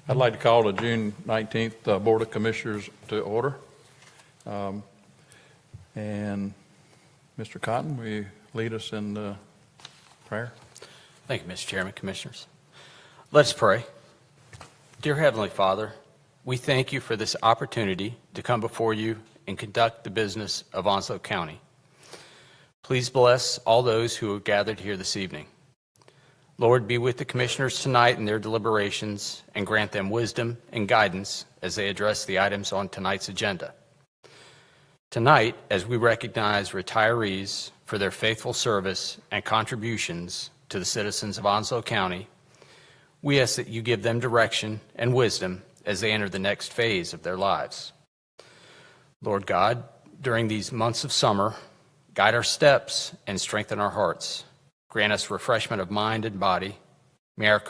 I'd like to call the June 19th Board of Commissioners to order. And Mr. Cotton, will you lead us in the prayer? Thank you, Mr. Chairman, Commissioners. Let's pray. Dear Heavenly Father, we thank you for this opportunity to come before you and conduct the business of Onslow County. Please bless all those who are gathered here this evening. Lord, be with the commissioners tonight in their deliberations and grant them wisdom and guidance as they address the items on tonight's agenda. Tonight, as we recognize retirees for their faithful service and contributions to the citizens of Onslow County, we ask that you give them direction and wisdom as they enter the next phase of their lives. Lord God, during these months of summer, guide our steps and strengthen our hearts. Grant us refreshment of mind and body. May our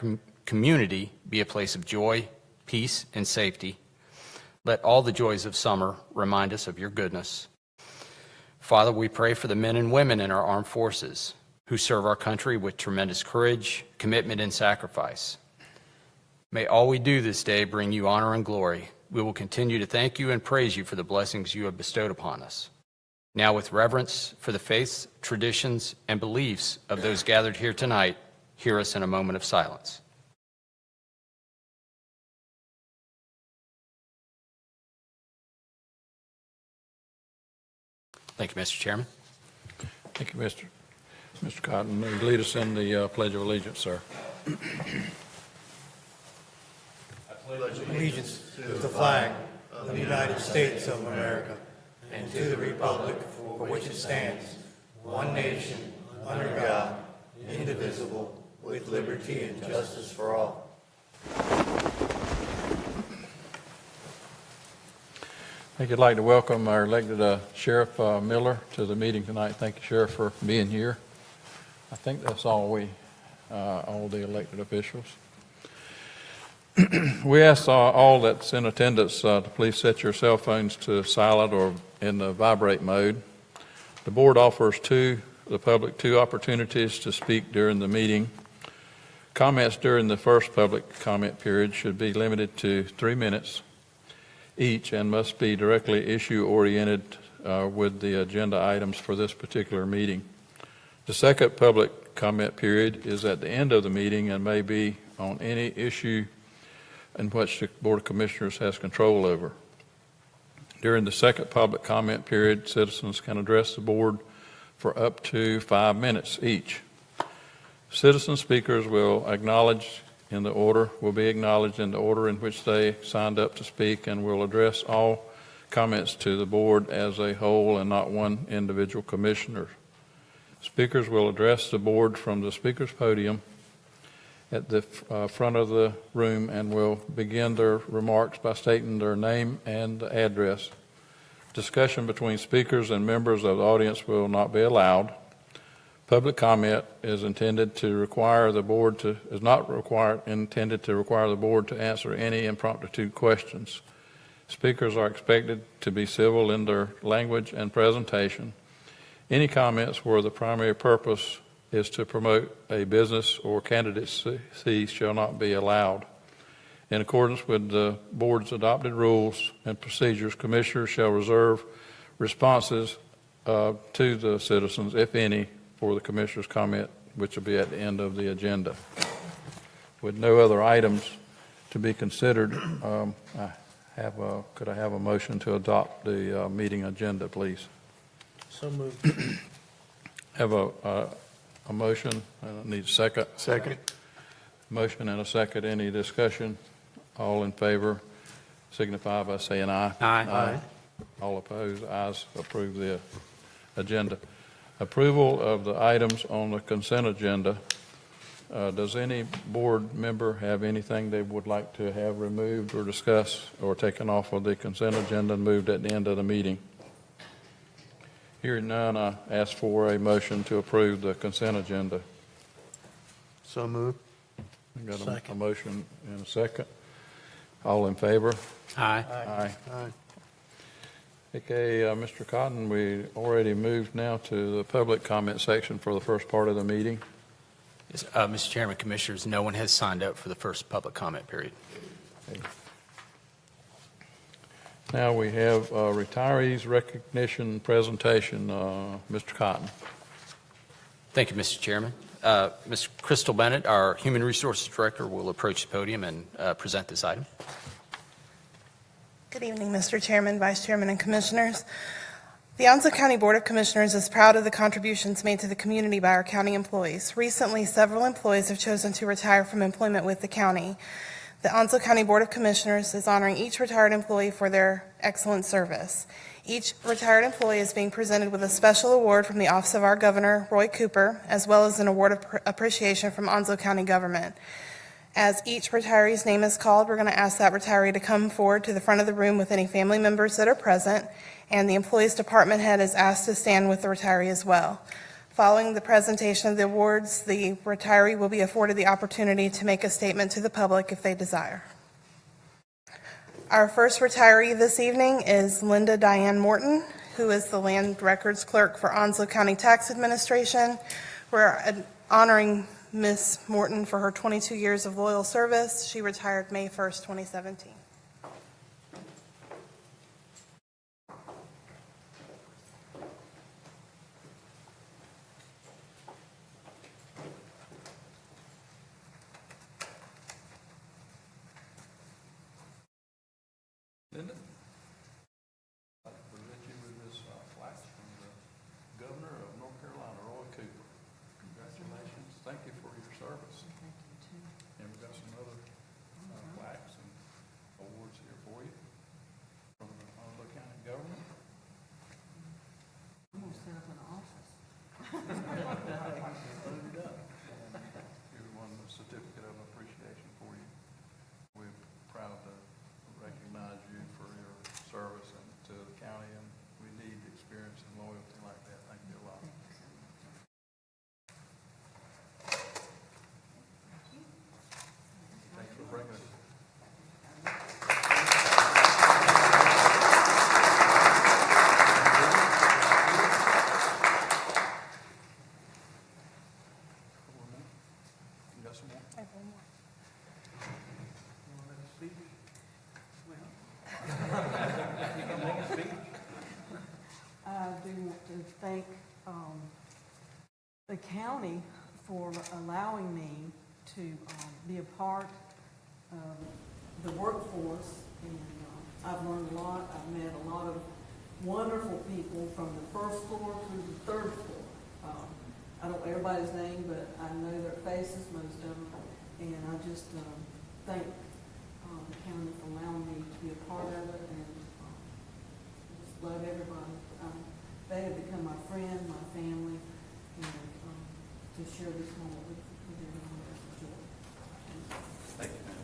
community be a place of joy, peace, and safety. Let all the joys of summer remind us of your goodness. Father, we pray for the men and women in our armed forces who serve our country with tremendous courage, commitment, and sacrifice. May all we do this day bring you honor and glory. We will continue to thank you and praise you for the blessings you have bestowed upon us. Now, with reverence for the faiths, traditions, and beliefs of those gathered here tonight, hear us in a moment of silence. Thank you, Mr. Chairman. Thank you, Mr. Cotton. Lead us in the Pledge of Allegiance, sir. I pledge allegiance to the flag of the United States of America and to the republic for which it stands, one nation, under God, indivisible, with liberty and justice for all. I'd like to welcome our elected Sheriff Miller to the meeting tonight. Thank you, Sheriff, for being here. I think that's all the elected officials. We ask all that's in attendance to please set your cell phones to silent or in the vibrate mode. The board offers the public two opportunities to speak during the meeting. Comments during the first public comment period should be limited to 3 minutes each and must be directly issue-oriented with the agenda items for this particular meeting. The second public comment period is at the end of the meeting and may be on any issue in which the Board of Commissioners has control over. During the second public comment period, citizens can address the board for up to 5 minutes each. Citizen speakers will be acknowledged in the order in which they signed up to speak and will address all comments to the board as a whole and not one individual commissioner. Speakers will address the board from the speaker's podium at the front of the room and will begin their remarks by stating their name and address. Discussion between speakers and members of the audience will not be allowed. Public comment is intended to require the board to answer any impromptu questions. Speakers are expected to be civil in their language and presentation. Any comments where the primary purpose is to promote a business or candidacy shall not be allowed. In accordance with the board's adopted rules and procedures, commissioners shall reserve responses to the citizens, if any, for the commissioner's comment, which will be at the end of the agenda. With no other items to be considered, could I have a motion to adopt the meeting agenda, please? So moved. Have a motion. I need a second. Second. Motion and a second. Any discussion? All in favor signify by saying aye. Aye. All opposed? Ayes. Approve the agenda. Approval of the items on the consent agenda. Does any board member have anything they would like to have removed or discussed or taken off of the consent agenda and moved at the end of the meeting? Hearing none, I ask for a motion to approve the consent agenda. So moved. I got a motion and a second. All in favor? Aye. Aye. Okay, Mr. Cotton, we already moved now to the public comment section for the first part of the meeting. Yes, Mr. Chairman, Commissioners, no one has signed up for the first public comment period. Now we have retirees recognition presentation. Mr. Cotton. Thank you, Mr. Chairman. Ms. Crystal Bennett, our Human Resources Director, will approach the podium and present this item. Good evening, Mr. Chairman, Vice Chairman, and Commissioners. The Onslow County Board of Commissioners is proud of the contributions made to the community by our county employees. Recently, several employees have chosen to retire from employment with the county. The Onslow County Board of Commissioners is honoring each retired employee for their excellent service. Each retired employee is being presented with a special award from the Office of our Governor, Roy Cooper, as well as an award of appreciation from Onslow County government. As each retiree's name is called, we're going to ask that retiree to come forward to the front of the room with any family members that are present, and the employee's department head is asked to stand with the retiree as well. Following the presentation of the awards, the retiree will be afforded the opportunity to make a statement to the public if they desire. Our first retiree this evening is Linda Diane Morton, who is the Land Records Clerk for Onslow County Tax Administration. We're honoring Ms. Morton for her 22 years of loyal service. She retired May 1st, 2017. Linda, I'd like to present you with this plaque from the Governor of North Carolina, Roy Cooper. Congratulations. Thank you for your service. Thank you, too. And we've got some other plaques and awards here for you from the Onslow County government. I'm gonna set up an office. Here's one certificate of appreciation for you. We're proud to recognize you for your service and to the county, and we need experience and loyalty like that. Thank you a lot. Thanks for bringing us. You got some more? I have one more. I do want to thank the county for allowing me to be a part of the workforce, and I've learned a lot. I've met a lot of wonderful people from the first floor to the third floor. I don't know everybody's name, but I know their faces, most of them, and I just thank the county for allowing me to be a part of it, and just love everybody. They have become my friend, my family, and to share this moment with everyone is a joy. Thank you, ma'am.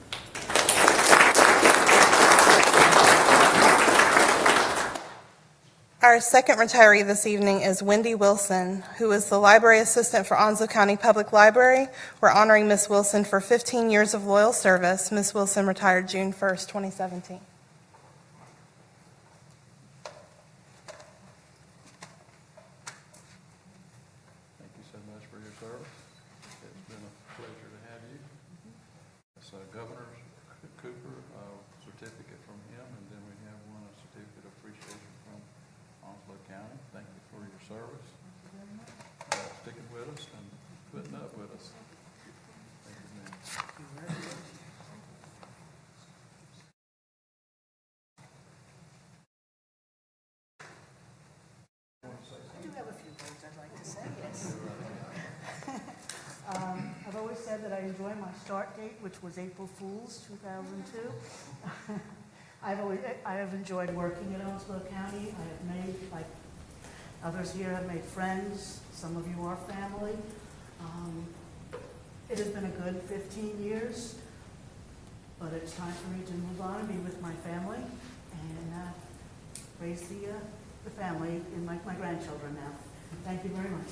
Our second retiree this evening is Wendy Wilson, who is the library assistant for Onslow County Public Library. We're honoring Ms. Wilson for 15 years of loyal service. Ms. Wilson retired June 1st, 2017. Thank you so much for your service. It's been a pleasure to have you. It's Governor Cooper, certificate from him, and then we have one, a certificate of appreciation from Onslow County. Thank you for your service. Sticking with us and putting up with us. Thank you, ma'am. I do have a few words I'd like to say, yes. I've always said that I enjoy my start date, which was April Fool's 2002. I have enjoyed working in Onslow County. I have made, like others here, have made friends. Some of you are family. It has been a good 15 years, but it's time for me to move on and be with my family and raise the family and my grandchildren now. Thank you very much.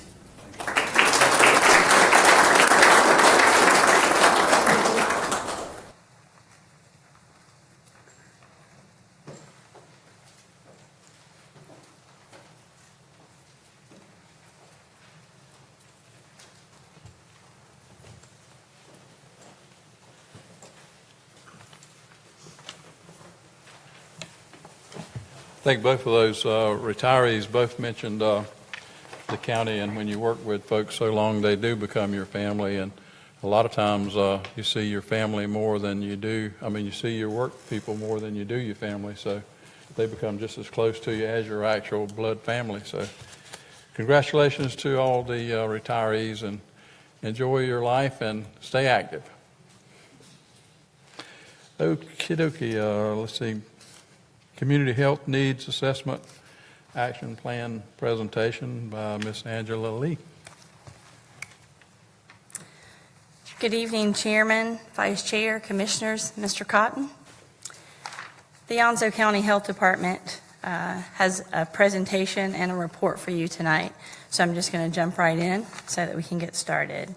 think both of those retirees both mentioned the county, and when you work with folks so long, they do become your family. And a lot of times you see your family more than you do. You see your work people more than you do your family. So they become just as close to you as your actual blood family. So congratulations to all the retirees, and enjoy your life and stay active. Okie dokie, let's see. Community Health Needs Assessment Action Plan presentation by Ms. Angela Lee. Good evening, Chairman, Vice Chair, Commissioners, Mr. Cotton. The Onslow County Health Department has a presentation and a report for you tonight, so I'm just going to jump right in so that we can get started.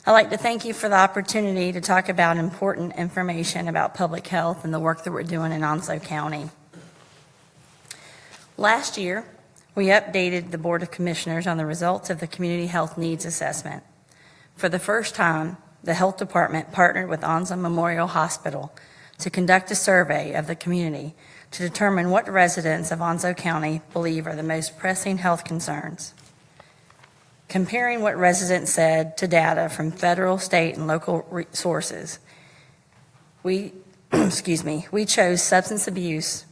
I'd like to thank you for the opportunity to talk about important information about public health and the work that we're doing in Onslow County. Last year, we updated the Board of Commissioners on the results of the Community Health Needs Assessment. For the first time, the Health Department partnered with Onslow Memorial Hospital to conduct a survey of the community to determine what residents of Onslow County believe are the most pressing health concerns. Comparing what residents said to data from federal, state, and local sources, we chose substance abuse,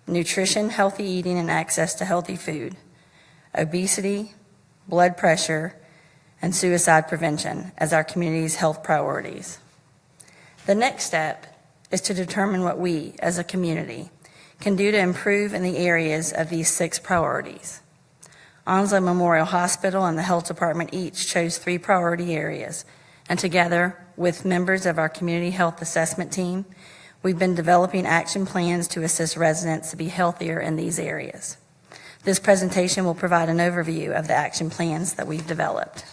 nutrition, healthy eating, and access to healthy food, obesity, blood pressure, and suicide prevention as our community's health priorities. The next step is to determine what we, as a community, can do to improve in the areas of these 6 priorities. Onslow Memorial Hospital and the Health Department each chose 3 priority areas, and together with members of our Community Health Assessment Team, we've been developing action plans to assist residents to be healthier in these areas. This presentation will provide an overview of the action plans that we've developed.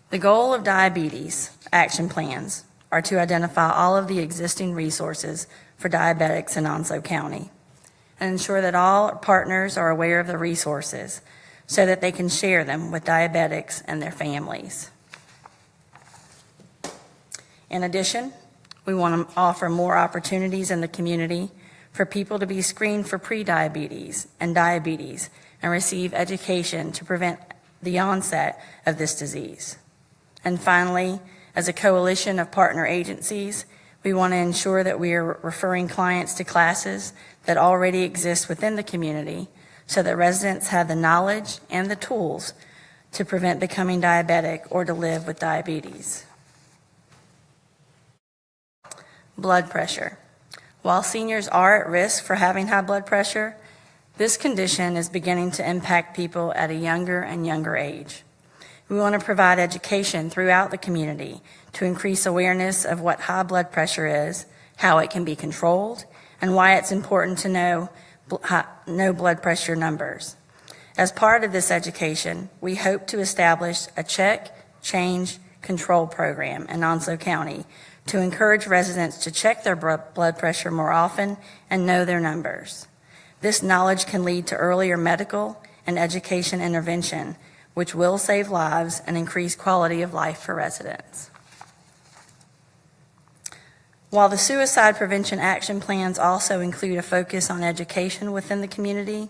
The goal of diabetes action plans are to identify all of the existing resources for diabetics in Onslow County and ensure that all partners are aware of the resources so that they can share them with diabetics and their families. In addition, we want to offer more opportunities in the community for people to be screened for prediabetes and diabetes and receive education to prevent the onset of this disease. And finally, as a coalition of partner agencies, we want to ensure that we are referring clients to classes that already exist within the community so that residents have the knowledge and the tools to prevent becoming diabetic or to live with diabetes. Blood pressure. While seniors are at risk for having high blood pressure, this condition is beginning to impact people at a younger and younger age. We want to provide education throughout the community to increase awareness of what high blood pressure is, how it can be controlled, and why it's important to know blood pressure numbers. As part of this education, we hope to establish a check, change, control program in Onslow County to encourage residents to check their blood pressure more often and know their numbers. This knowledge can lead to earlier medical and education intervention, which will save lives and increase quality of life for residents. While the suicide prevention action plans also include a focus on education within the community,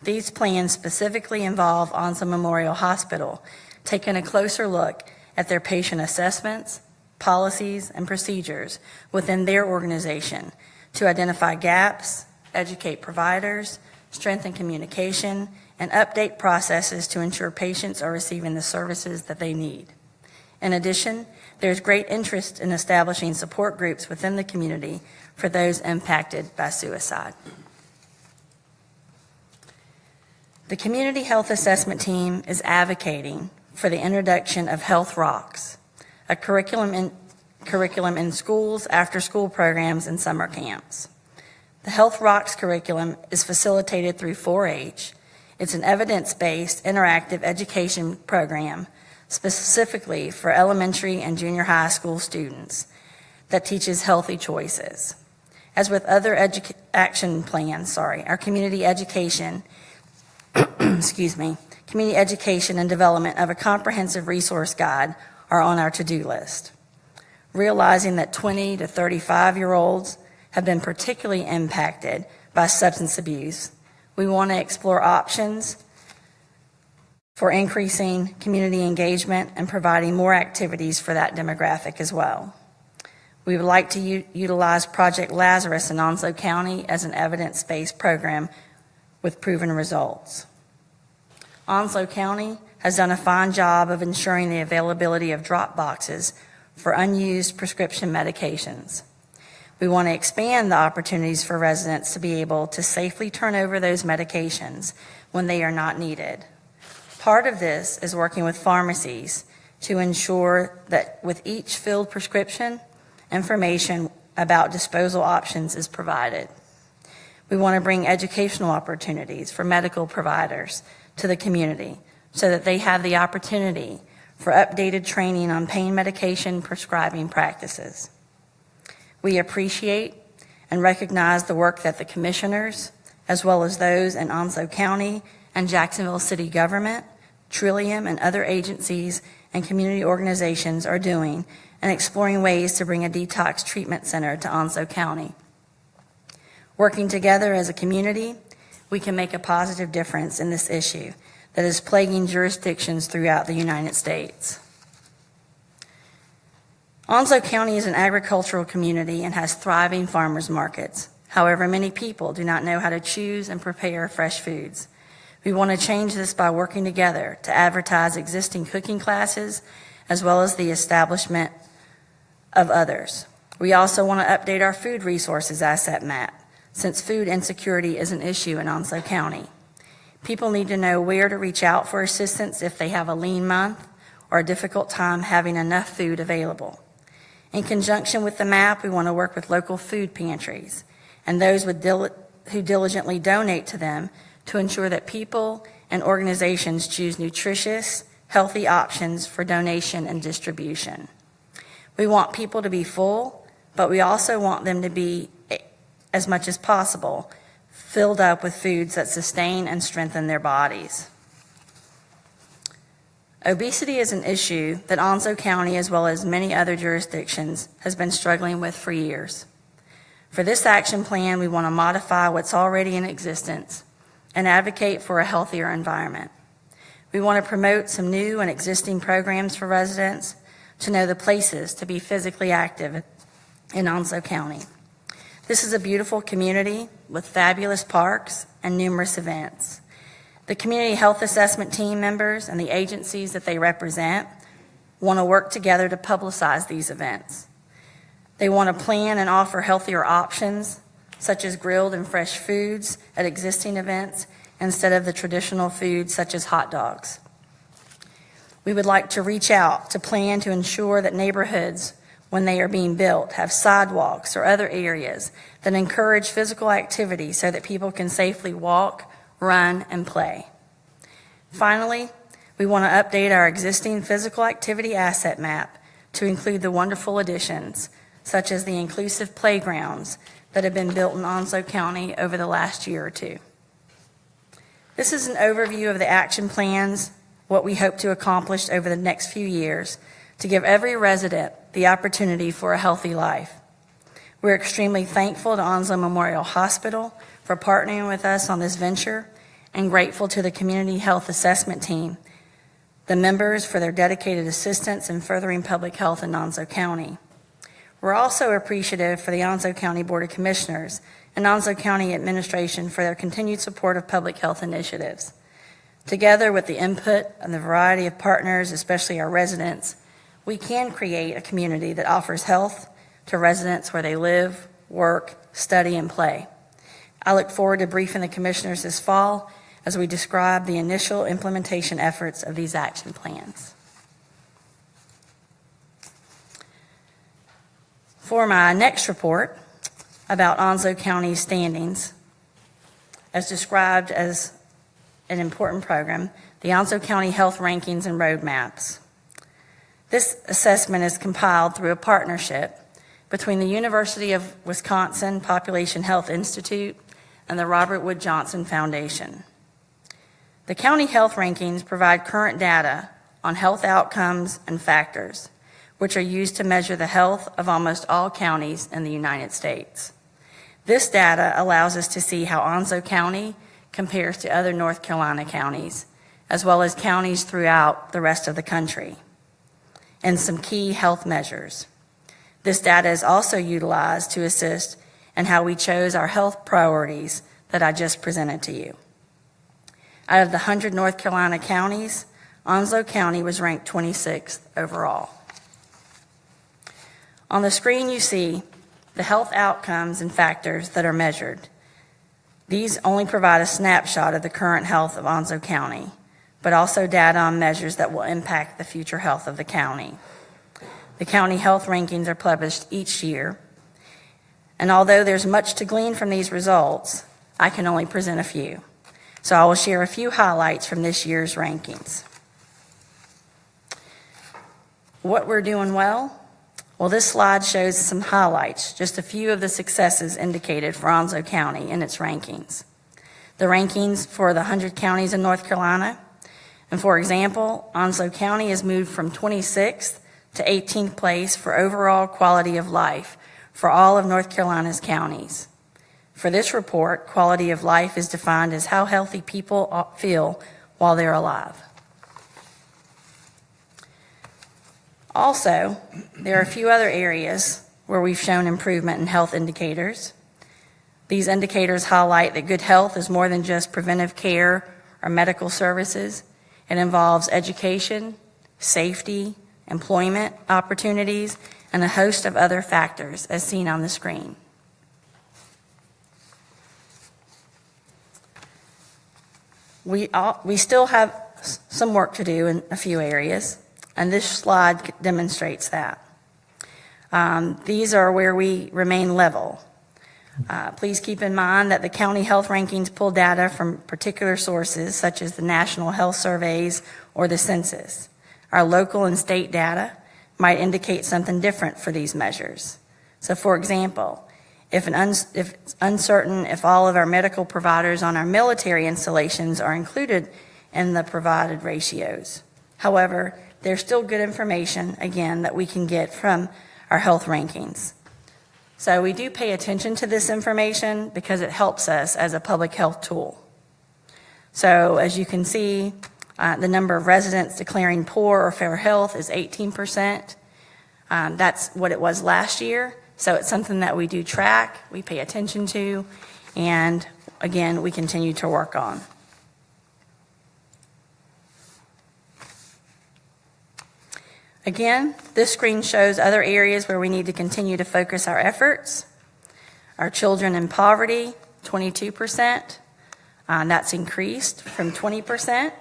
these plans specifically involve Onslow Memorial Hospital taking a closer look at their patient assessments, policies, and procedures within their organization to identify gaps, educate providers, strengthen communication, and update processes to ensure patients are receiving the services that they need. In addition, there's great interest in establishing support groups within the community for those impacted by suicide. The Community Health Assessment Team is advocating for the introduction of Health Rocks, a curriculum in schools, after-school programs, and summer camps. The Health Rocks curriculum is facilitated through 4-H. It's an evidence-based interactive education program specifically for elementary and junior high school students that teaches healthy choices. As with other action plans, our community education, community education and development of a comprehensive resource guide are on our to-do list. Realizing that 20 to 35-year-olds have been particularly impacted by substance abuse. We want to explore options for increasing community engagement and providing more activities for that demographic as well. We would like to utilize Project Lazarus in Onslow County as an evidence-based program with proven results. Onslow County has done a fine job of ensuring the availability of drop boxes for unused prescription medications. We want to expand the opportunities for residents to be able to safely turn over those medications when they are not needed. Part of this is working with pharmacies to ensure that with each filled prescription, information about disposal options is provided. We want to bring educational opportunities for medical providers to the community so that they have the opportunity for updated training on pain medication prescribing practices. We appreciate and recognize the work that the commissioners, as well as those in Onslow County and Jacksonville City government, Trillium, and other agencies and community organizations are doing and exploring ways to bring a detox treatment center to Onslow County. Working together as a community, we can make a positive difference in this issue that is plaguing jurisdictions throughout the United States. Onslow County is an agricultural community and has thriving farmers markets. However, many people do not know how to choose and prepare fresh foods. We want to change this by working together to advertise existing cooking classes as well as the establishment of others. We also want to update our food resources asset map since food insecurity is an issue in Onslow County. People need to know where to reach out for assistance if they have a lean month or a difficult time having enough food available. In conjunction with the map, we want to work with local food pantries and those who diligently donate to them to ensure that people and organizations choose nutritious, healthy options for donation and distribution. We want people to be full, but we also want them to be, as much as possible, filled up with foods that sustain and strengthen their bodies. Obesity is an issue that Onslow County, as well as many other jurisdictions, has been struggling with for years. For this action plan, we want to modify what's already in existence and advocate for a healthier environment. We want to promote some new and existing programs for residents to know the places to be physically active in Onslow County. This is a beautiful community with fabulous parks and numerous events. The community health assessment team members and the agencies that they represent want to work together to publicize these events. They want to plan and offer healthier options, such as grilled and fresh foods at existing events instead of the traditional foods such as hot dogs. We would like to reach out to plan to ensure that neighborhoods, when they are being built, have sidewalks or other areas that encourage physical activity so that people can safely walk, run, and play. Finally, we want to update our existing physical activity asset map to include the wonderful additions, such as the inclusive playgrounds that have been built in Onslow County over the last year or two. This is an overview of the action plans, what we hope to accomplish over the next few years to give every resident the opportunity for a healthy life. We're extremely thankful to Onslow Memorial Hospital for partnering with us on this venture and grateful to the Community Health Assessment Team, the members for their dedicated assistance in furthering public health in Onslow County. We're also appreciative for the Onslow County Board of Commissioners and Onslow County Administration for their continued support of public health initiatives. Together with the input and the variety of partners, especially our residents, we can create a community that offers health to residents where they live, work, study, and play. I look forward to briefing the commissioners this fall as we describe the initial implementation efforts of these action plans. For my next report about Onslow County's standings, as described as an important program, the Onslow County Health Rankings and Roadmaps. This assessment is compiled through a partnership between the University of Wisconsin Population Health Institute and the Robert Wood Johnson Foundation. The county health rankings provide current data on health outcomes and factors, which are used to measure the health of almost all counties in the United States. This data allows us to see how Onslow County compares to other North Carolina counties, as well as counties throughout the rest of the country, and some key health measures. This data is also utilized to assist in how we chose our health priorities that I just presented to you. Out of the 100 North Carolina counties, Onslow County was ranked 26th overall. On the screen you see the health outcomes and factors that are measured. These only provide a snapshot of the current health of Onslow County, but also data on measures that will impact the future health of the county. The county health rankings are published each year, and although there's much to glean from these results, I can only present a few. So I will share a few highlights from this year's rankings. What we're doing well? Well, this slide shows some highlights, just a few of the successes indicated for Onslow County in its rankings. The rankings for the 100 counties in North Carolina. And for example, Onslow County has moved from 26th to 18th place for overall quality of life for all of North Carolina's counties. For this report, quality of life is defined as how healthy people feel while they're alive. Also, there are a few other areas where we've shown improvement in health indicators. These indicators highlight that good health is more than just preventive care or medical services. It involves education, safety, employment opportunities, and a host of other factors as seen on the screen. We still have some work to do in a few areas, and this slide demonstrates that. These are where we remain level. Please keep in mind that the county health rankings pull data from particular sources such as the National Health Surveys or the census. Our local and state data might indicate something different for these measures. So for example, if it's uncertain if all of our medical providers on our military installations are included in the provided ratios. However, there's still good information, again, that we can get from our health rankings. So we do pay attention to this information because it helps us as a public health tool. So as you can see, the number of residents declaring poor or fair health is 18%. That's what it was last year. So it's something that we do track, we pay attention to, and again, we continue to work on. Again, this screen shows other areas where we need to continue to focus our efforts. Our children in poverty, 22%. That's increased from 20%.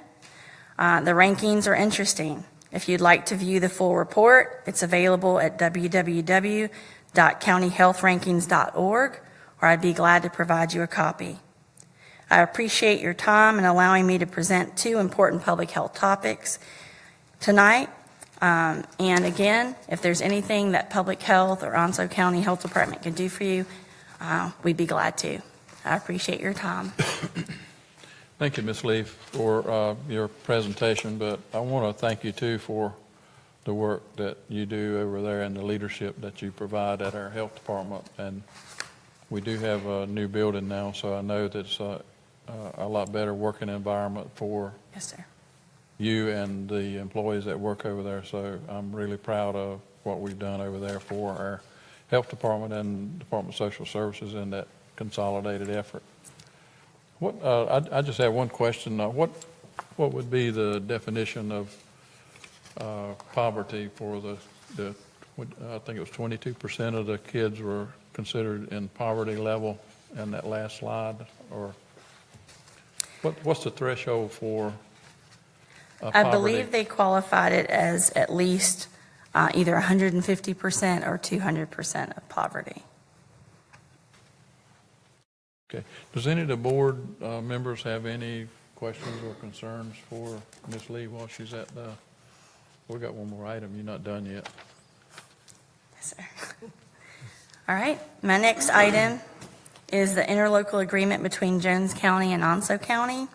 The rankings are interesting. If you'd like to view the full report, it's available at www.countyhealthrankings.org, or I'd be glad to provide you a copy. I appreciate your time in allowing me to present two important public health topics tonight. And again, if there's anything that Public Health or Onslow County Health Department can do for you, we'd be glad to. I appreciate your time. Thank you, Ms. Leaf, for your presentation, but I want to thank you too for the work that you do over there and the leadership that you provide at our health department. And we do have a new building now, so I know that it's a lot better working environment for Yes, sir. you and the employees that work over there. So I'm really proud of what we've done over there for our health department and Department of Social Services in that consolidated effort. What I just have one question. What would be the definition of poverty for the I think it was 22% of the kids were considered in poverty level in that last slide, or what's the threshold for poverty? I believe they qualified it as at least either 150% or 200% of poverty. Okay. Does any of the board members have any questions or concerns for Ms. Lee while she's at the? We got one more item. You're not done yet. Yes, sir. All right. My next item is the interlocal agreement between Jones County and Onslow County.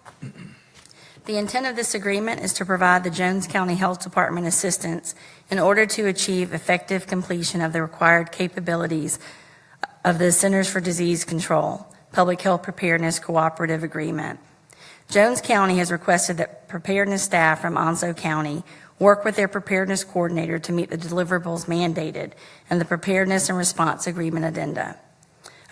The intent of this agreement is to provide the Jones County Health Department assistance in order to achieve effective completion of the required capabilities of the Centers for Disease Control Public Health Preparedness Cooperative Agreement. Jones County has requested that preparedness staff from Onslow County work with their preparedness coordinator to meet the deliverables mandated in the Preparedness and Response Agreement addenda.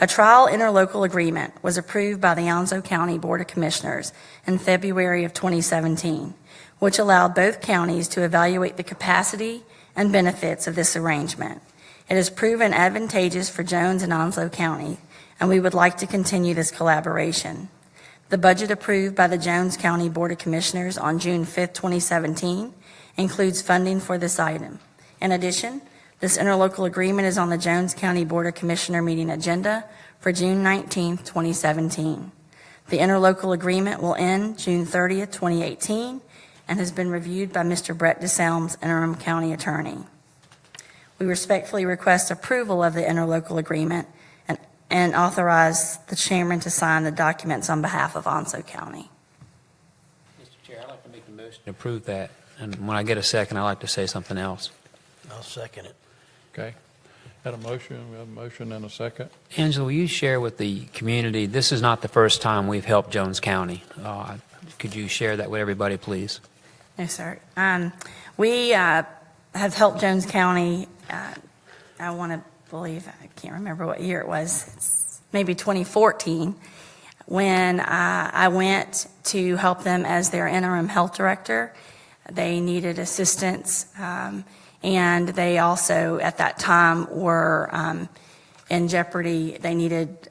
A trial interlocal agreement was approved by the Onslow County Board of Commissioners in February of 2017, which allowed both counties to evaluate the capacity and benefits of this arrangement. It has proven advantageous for Jones and Onslow County, and we would like to continue this collaboration. The budget approved by the Jones County Board of Commissioners on June 5, 2017, includes funding for this item. In addition, this interlocal agreement is on the Jones County Board of Commissioner meeting agenda for June 19, 2017. The interlocal agreement will end June 30, 2018, and has been reviewed by Mr. Brett DeSalms, interim county attorney. We respectfully request approval of the interlocal agreement and authorize the chairman to sign the documents on behalf of Onslow County. Mr. Chair, I'd like to make a motion to approve that. And when I get a second, I'd like to say something else. I'll second it. Okay. Had a motion, we have a motion and a second. Angela, will you share with the community, this is not the first time we've helped Jones County. Could you share that with everybody, please? No, sir. We have helped Jones County, I want to believe, I can't remember what year it was, it's maybe 2014, when I went to help them as their interim health director. They needed assistance, and they also, at that time, were in jeopardy. They needed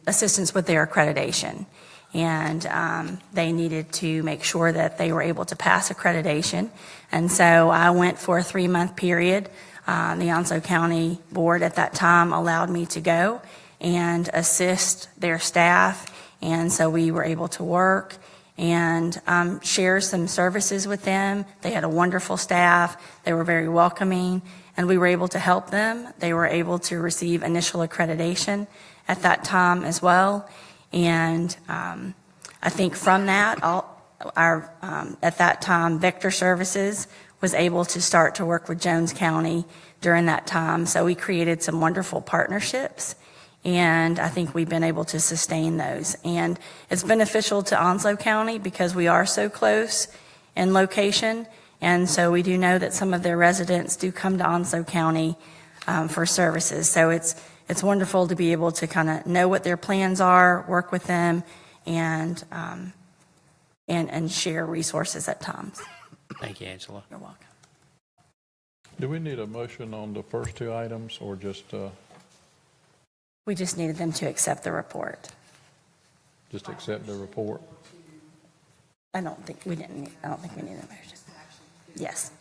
assistance with their accreditation, and they needed to make sure that they were able to pass accreditation. And so I went for a 3-month period. The Onslow County Board at that time allowed me to go and assist their staff, and so we were able to work and share some services with them. They had a wonderful staff. They were very welcoming, and we were able to help them. They were able to receive initial accreditation at that time as well. And I think from that, at that time, Vector Services was able to start to work with Jones County during that time. So we created some wonderful partnerships, and I think we've been able to sustain those. And it's beneficial to Onslow County because we are so close in location, and so we do know that some of their residents do come to Onslow County for services. So it's wonderful to be able to kind of know what their plans are, work with them, and share resources at times. Thank you, Angela. You're welcome. Do we need a motion on the first two items, or just We just needed them to accept the report. accept the report? I don't think we need a motion. Yes.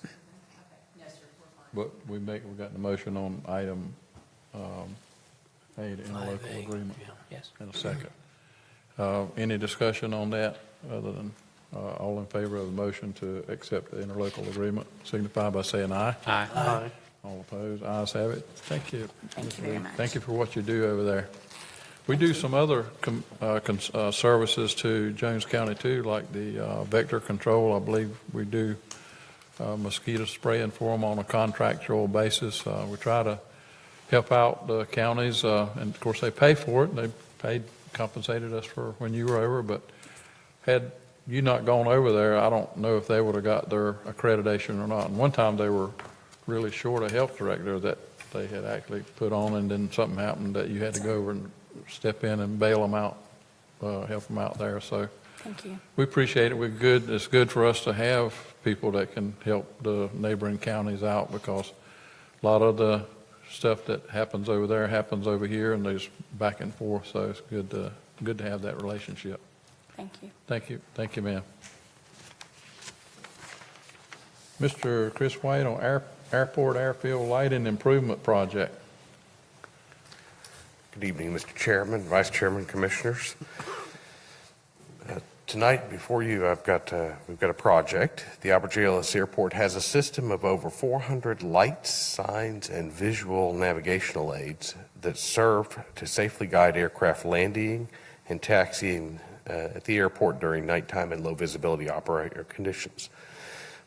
But we got the motion on item A, the interlocal agreement, Yes. in a second. Any discussion on that, other than all in favor of the motion to accept the interlocal agreement, signify by saying aye. Aye. All opposed, ayes have it. Thank you. Thank you very much. Thank you for what you do over there. We do some other services to Jones County too, like the vector control. I believe we do mosquito spraying for them on a contractual basis. We try to help out the counties, and of course they pay for it. They compensated us for when you were over, but had you not gone over there, I don't know if they would have got their accreditation or not. And one time they were really short a health director that they had actually put on, and then something happened that you had to go over and step in and bail them out, help them out there. So Thank you. we appreciate it. We're good. It's good for us to have people that can help the neighboring counties out, because a lot of the stuff that happens over there happens over here, and there's back and forth. So it's good to have that relationship. Thank you. Thank you. Thank you, ma'am. Mr. Chris White on Airport Airfield Lighting Improvement Project. Good evening, Mr. Chairman, Vice Chairman, Commissioners. Tonight before you, we've got a project. The Albert J. Ellis Airport has a system of over 400 lights, signs, and visual navigational aids that serve to safely guide aircraft landing and taxiing at the airport during nighttime and low visibility operator conditions.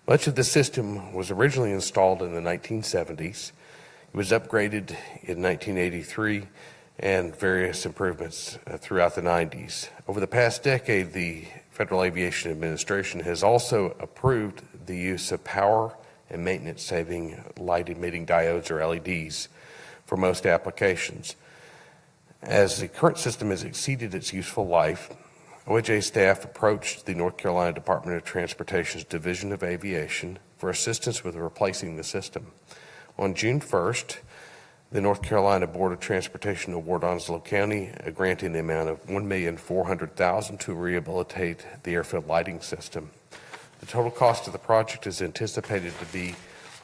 Much of the system was originally installed in the 1970s, It was upgraded in 1983 and various improvements throughout the 90s. Over the past decade, the Federal Aviation Administration has also approved the use of power and maintenance-saving light-emitting diodes, or LEDs, for most applications. As the current system has exceeded its useful life, OAJ staff approached the North Carolina Department of Transportation's Division of Aviation for assistance with replacing the system. On June 1st, the North Carolina Board of Transportation awarded Onslow County a grant in the amount of $1,400,000 to rehabilitate the airfield lighting system. The total cost of the project is anticipated to be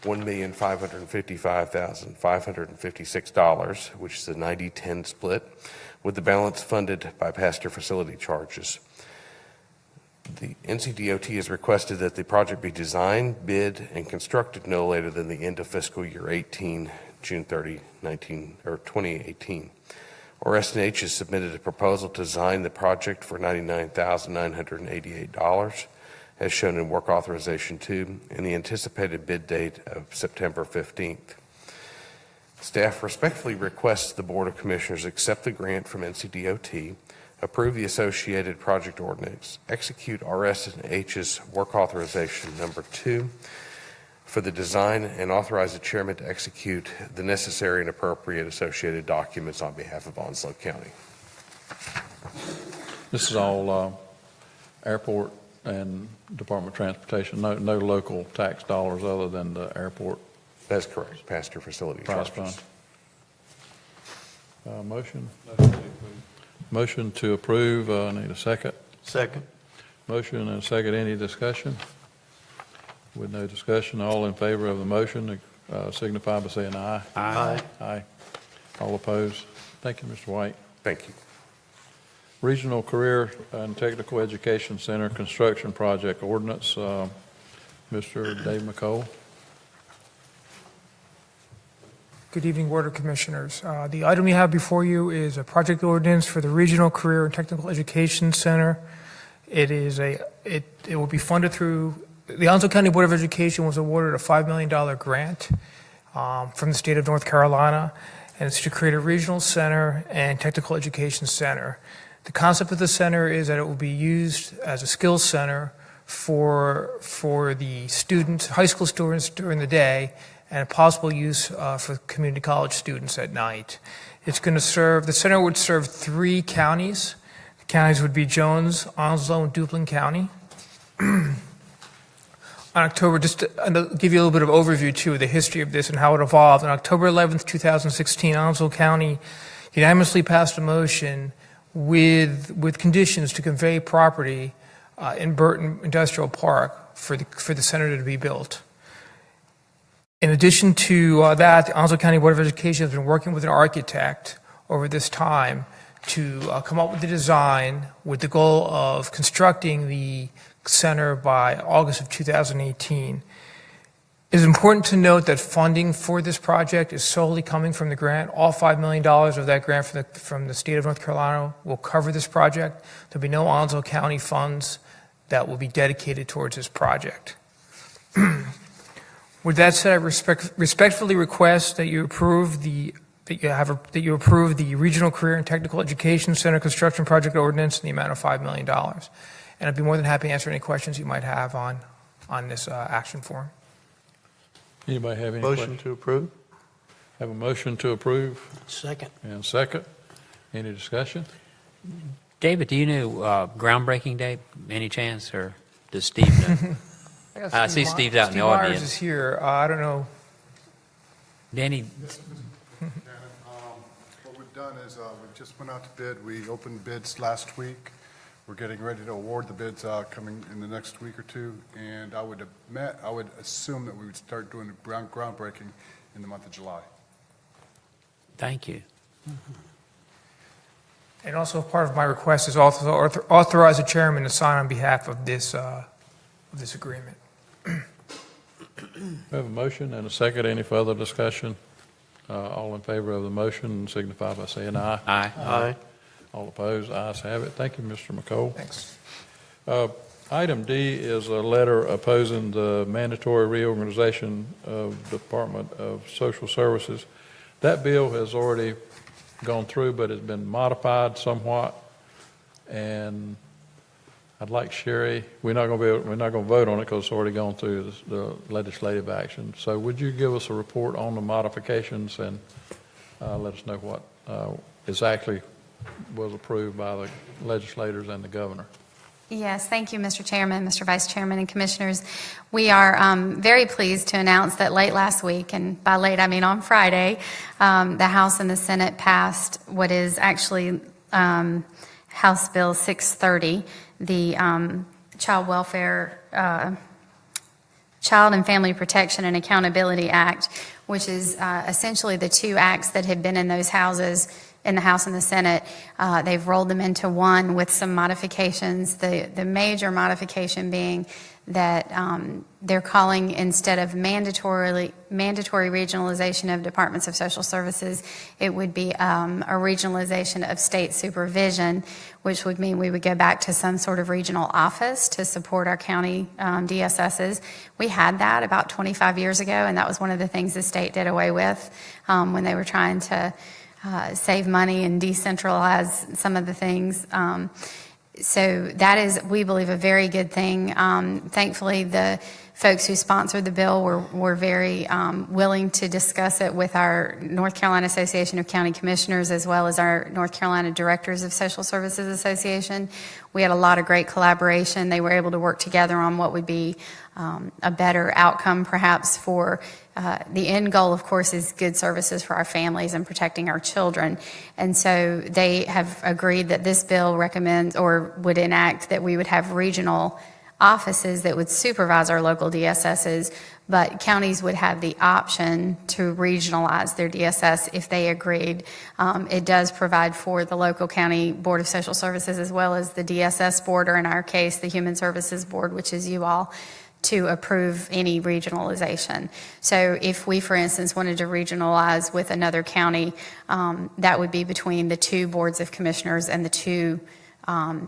$1,555,556, which is a 90-10 split, with the balance funded by passenger facility charges. The NCDOT has requested that the project be designed, bid, and constructed no later than the end of fiscal year 18, June 30, 2018. RS&H has submitted a proposal to design the project for $99,988, as shown in Work Authorization 2, and the anticipated bid date of September 15th. Staff respectfully requests the Board of Commissioners accept the grant from NCDOT, approve the associated project ordinance, execute RS&H's Work Authorization number 2 for the design, and authorize the chairman to execute the necessary and appropriate associated documents on behalf of Onslow County. This is all airport and Department of Transportation, no local tax dollars other than the airport That's correct. Passenger facility price charges. fund. Motion? Motion to approve. I need a second. Second. Motion and a second. Any discussion? With no discussion, all in favor of the motion signify by saying aye. Aye. Aye. All opposed? Thank you, Mr. White. Thank you. Regional Career and Technical Education Center Construction Project Ordinance. Mr. Dave McCole. Good evening, Board of Commissioners. The item you have before you is a project ordinance for the Regional Career and Technical Education Center. It will be funded through, the Onslow County Board of Education was awarded a $5 million grant from the state of North Carolina, and it's to create a regional center and technical education center. The concept of the center is that it will be used as a skills center for the students, high school students during the day, and a possible use for community college students at night. It's going to serve, the center would serve 3 counties. The counties would be Jones, Onslow, and Duplin County. On October, just to give you a little bit of overview too of the history of this and how it evolved. On October 11th, 2016, Onslow County unanimously passed a motion with conditions to convey property in Burton Industrial Park for the center to be built. In addition to that, the Onslow County Board of Education has been working with an architect over this time to come up with the design with the goal of constructing the center by August of 2018. It is important to note that funding for this project is solely coming from the grant. All $5 million of that grant from the state of North Carolina will cover this project. There'll be no Onslow County funds that will be dedicated towards this project. With that said, I respectfully request that you approve the Regional Career and Technical Education Center Construction Project Ordinance in the amount of $5 million. And I'd be more than happy to answer any questions you might have on this action form. Anybody have any Motion questions? to approve. Have a motion to approve Second. and second. Any discussion? David, do you know groundbreaking date, any chance, or does Steve know? I see Steve's out in the Steve Myers audience. is here. I don't know. Danny, What we've done is we just went out to bid. We opened bids last week. We're getting ready to award the bids coming in the next week or two, and I would assume that we would start doing the groundbreaking in the month of July. thank you. And also part of my request is also authorize the chairman to sign on behalf of this agreement. We have a motion and a second. Any further discussion? All in favor of the motion signify by saying aye. Aye. Aye. All opposed? Ayes have it. Thank you, Mr. McCole. Thanks. Item D is a letter opposing the mandatory reorganization of Department of Social Services. That bill has already gone through, but it's been modified somewhat. And I'd like Sherry, we're not going to vote on it because it's already gone through the legislative action. So would you give us a report on the modifications and let us know what is actually was approved by the legislators and the governor? Yes, thank you, Mr. Chairman, Mr. Vice Chairman, and Commissioners. We are very pleased to announce that late last week, and by late I mean on Friday, the House and the Senate passed what is actually House Bill 630, the Child and Family Protection and Accountability Act, which is essentially the two acts that had been in those houses, in the House and the Senate. They've rolled them into one with some modifications. The major modification being that they're calling, instead of mandatory regionalization of departments of social services, it would be a regionalization of state supervision, which would mean we would go back to some sort of regional office to support our county DSSs. We had that about 25 years ago, and that was one of the things the state did away with when they were trying to save money and decentralize some of the things. So that is, we believe, a very good thing. Thankfully, the folks who sponsored the bill were very willing to discuss it with our North Carolina Association of County Commissioners, as well as our North Carolina Directors of Social Services Association. We had a lot of great collaboration. They were able to work together on what would be a better outcome, perhaps, for the end goal, of course, is good services for our families and protecting our children. And so they have agreed that this bill recommends or would enact that we would have regional offices that would supervise our local DSSs, but counties would have the option to regionalize their DSS if they agreed. It does provide for the local county Board of Social Services, as well as the DSS Board, or in our case, the Human Services Board, which is you all, to approve any regionalization. So if we, for instance, wanted to regionalize with another county, that would be between the two boards of commissioners and the two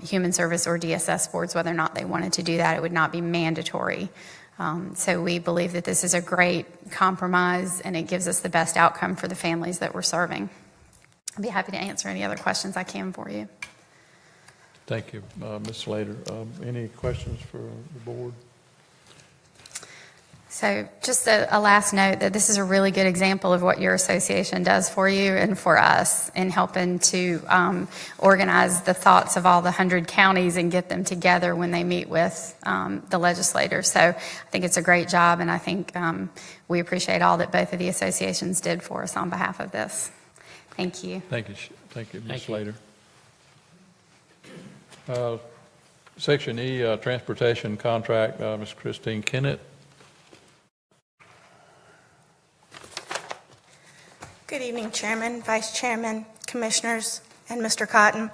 human service or DSS boards, whether or not they wanted to do that. It would not be mandatory. So we believe that this is a great compromise, and it gives us the best outcome for the families that we're serving. I'd be happy to answer any other questions I can for you. Thank you, Ms. Slater. Any questions for the board? So just a last note that this is a really good example of what your association does for you and for us in helping to organize the thoughts of all the 100 counties and get them together when they meet with the legislators. So I think it's a great job, and I think we appreciate all that both of the associations did for us on behalf of this. Thank you. Thank you, Ms. Slater. Section E, Transportation Contract, Ms. Christine Kennett. Good evening, Chairman, Vice Chairman, Commissioners, and Mr. Cotton.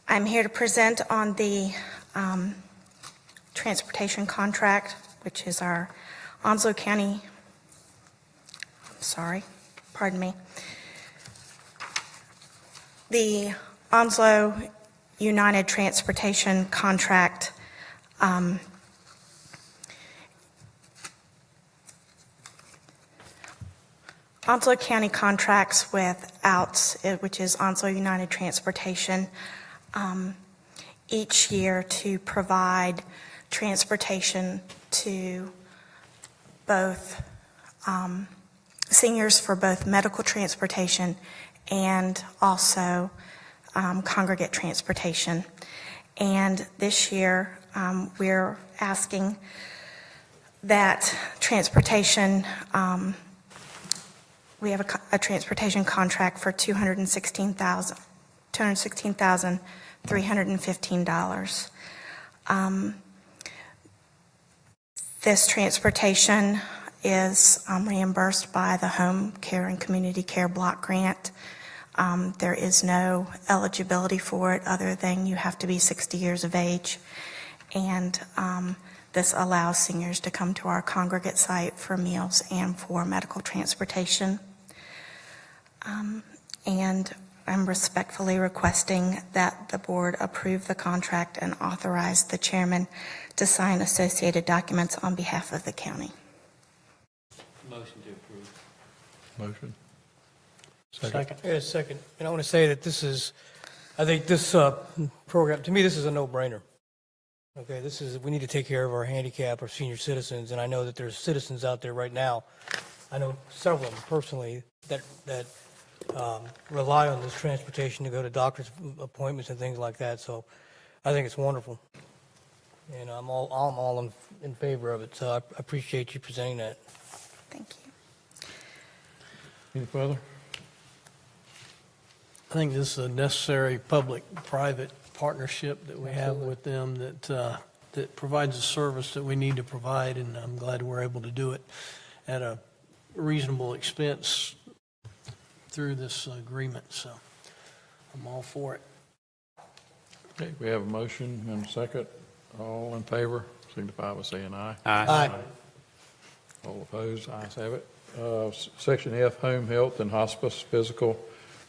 I'm here to present on the transportation contract, which is our Onslow County, the Onslow United Transportation Contract. Onslow County contracts with OUTS, which is Onslow United Transportation, each year to provide transportation to both seniors for both medical transportation and also congregate transportation. And this year, we're asking that transportation, we have a transportation contract for $216,315. This transportation is reimbursed by the Home Care and Community Care Block Grant. There is no eligibility for it other than you have to be 60 years of age. And this allows seniors to come to our congregate site for meals and for medical transportation. And I'm respectfully requesting that the board approve the contract and authorize the chairman to sign associated documents on behalf of the county. Motion to approve. Motion. Yeah, second. And I want to say that I think this program, to me, this is a no-brainer. Okay, we need to take care of our handicapped, our senior citizens, and I know that there's citizens out there right now, I know several of them personally, that rely on this transportation to go to doctor's appointments and things like that, so I think it's wonderful. And I'm all in favor of it, so I appreciate you presenting that. Thank you. Any further? I think this is a necessary public-private partnership that we have with them that provides a service that we need to provide, and I'm glad we're able to do it at a reasonable expense through this agreement, so I'm all for it. Okay, we have a motion and a second. All in favor, signify by saying aye. Aye. All opposed, ayes have it. Section F, home health and hospice, physical,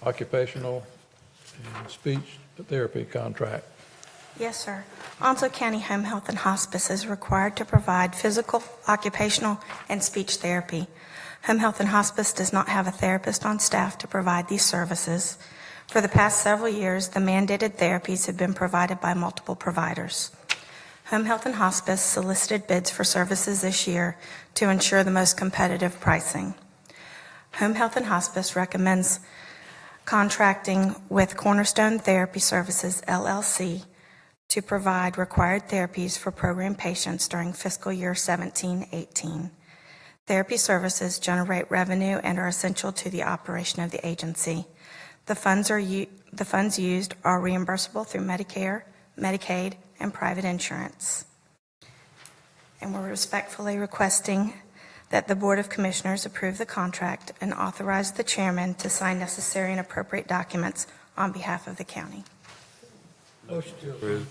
occupational, and speech therapy contract. Yes, sir. Onslow County Home Health and Hospice is required to provide physical, occupational, and speech therapy. Home Health and Hospice does not have a therapist on staff to provide these services. For the past several years, the mandated therapies have been provided by multiple providers. Home Health and Hospice solicited bids for services this year to ensure the most competitive pricing. Home Health and Hospice recommends contracting with Cornerstone Therapy Services, LLC, to provide required therapies for program patients during fiscal year 17-18. Therapy services generate revenue and are essential to the operation of the agency. The funds used are reimbursable through Medicare, Medicaid, and private insurance. And we're respectfully requesting that the Board of Commissioners approve the contract and authorize the chairman to sign necessary and appropriate documents on behalf of the county. Motion to approve.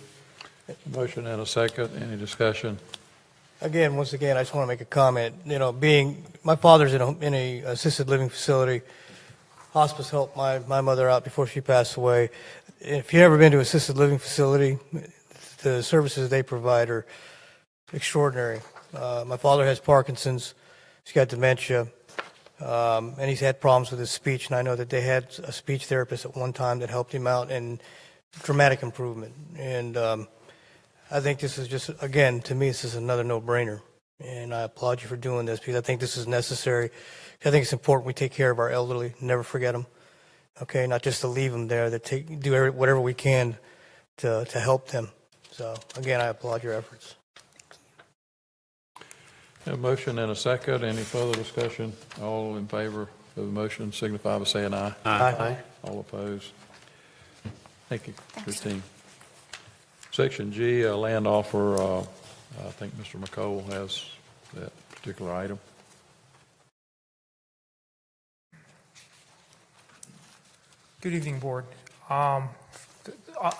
Motion and a second. Any discussion? Once again, I just want to make a comment. My father's in a assisted living facility. Hospice helped my mother out before she passed away. If you've ever been to an assisted living facility, the services they provide are extraordinary. My father has Parkinson's. He's got dementia, and he's had problems with his speech, and I know that they had a speech therapist at one time that helped him out, and dramatic improvement. And I think this is just, again, to me, this is another no-brainer, and I applaud you for doing this, because I think this is necessary. I think it's important we take care of our elderly, never forget them, okay, not just to leave them there, do whatever we can to help them. So, again, I applaud your efforts. A motion and a second. Any further discussion? All in favor of the motion signify by saying aye. Aye. All opposed? Thank you, Christine. Section G, land offer. I think Mr. McCole has that particular item. Good evening, Board. The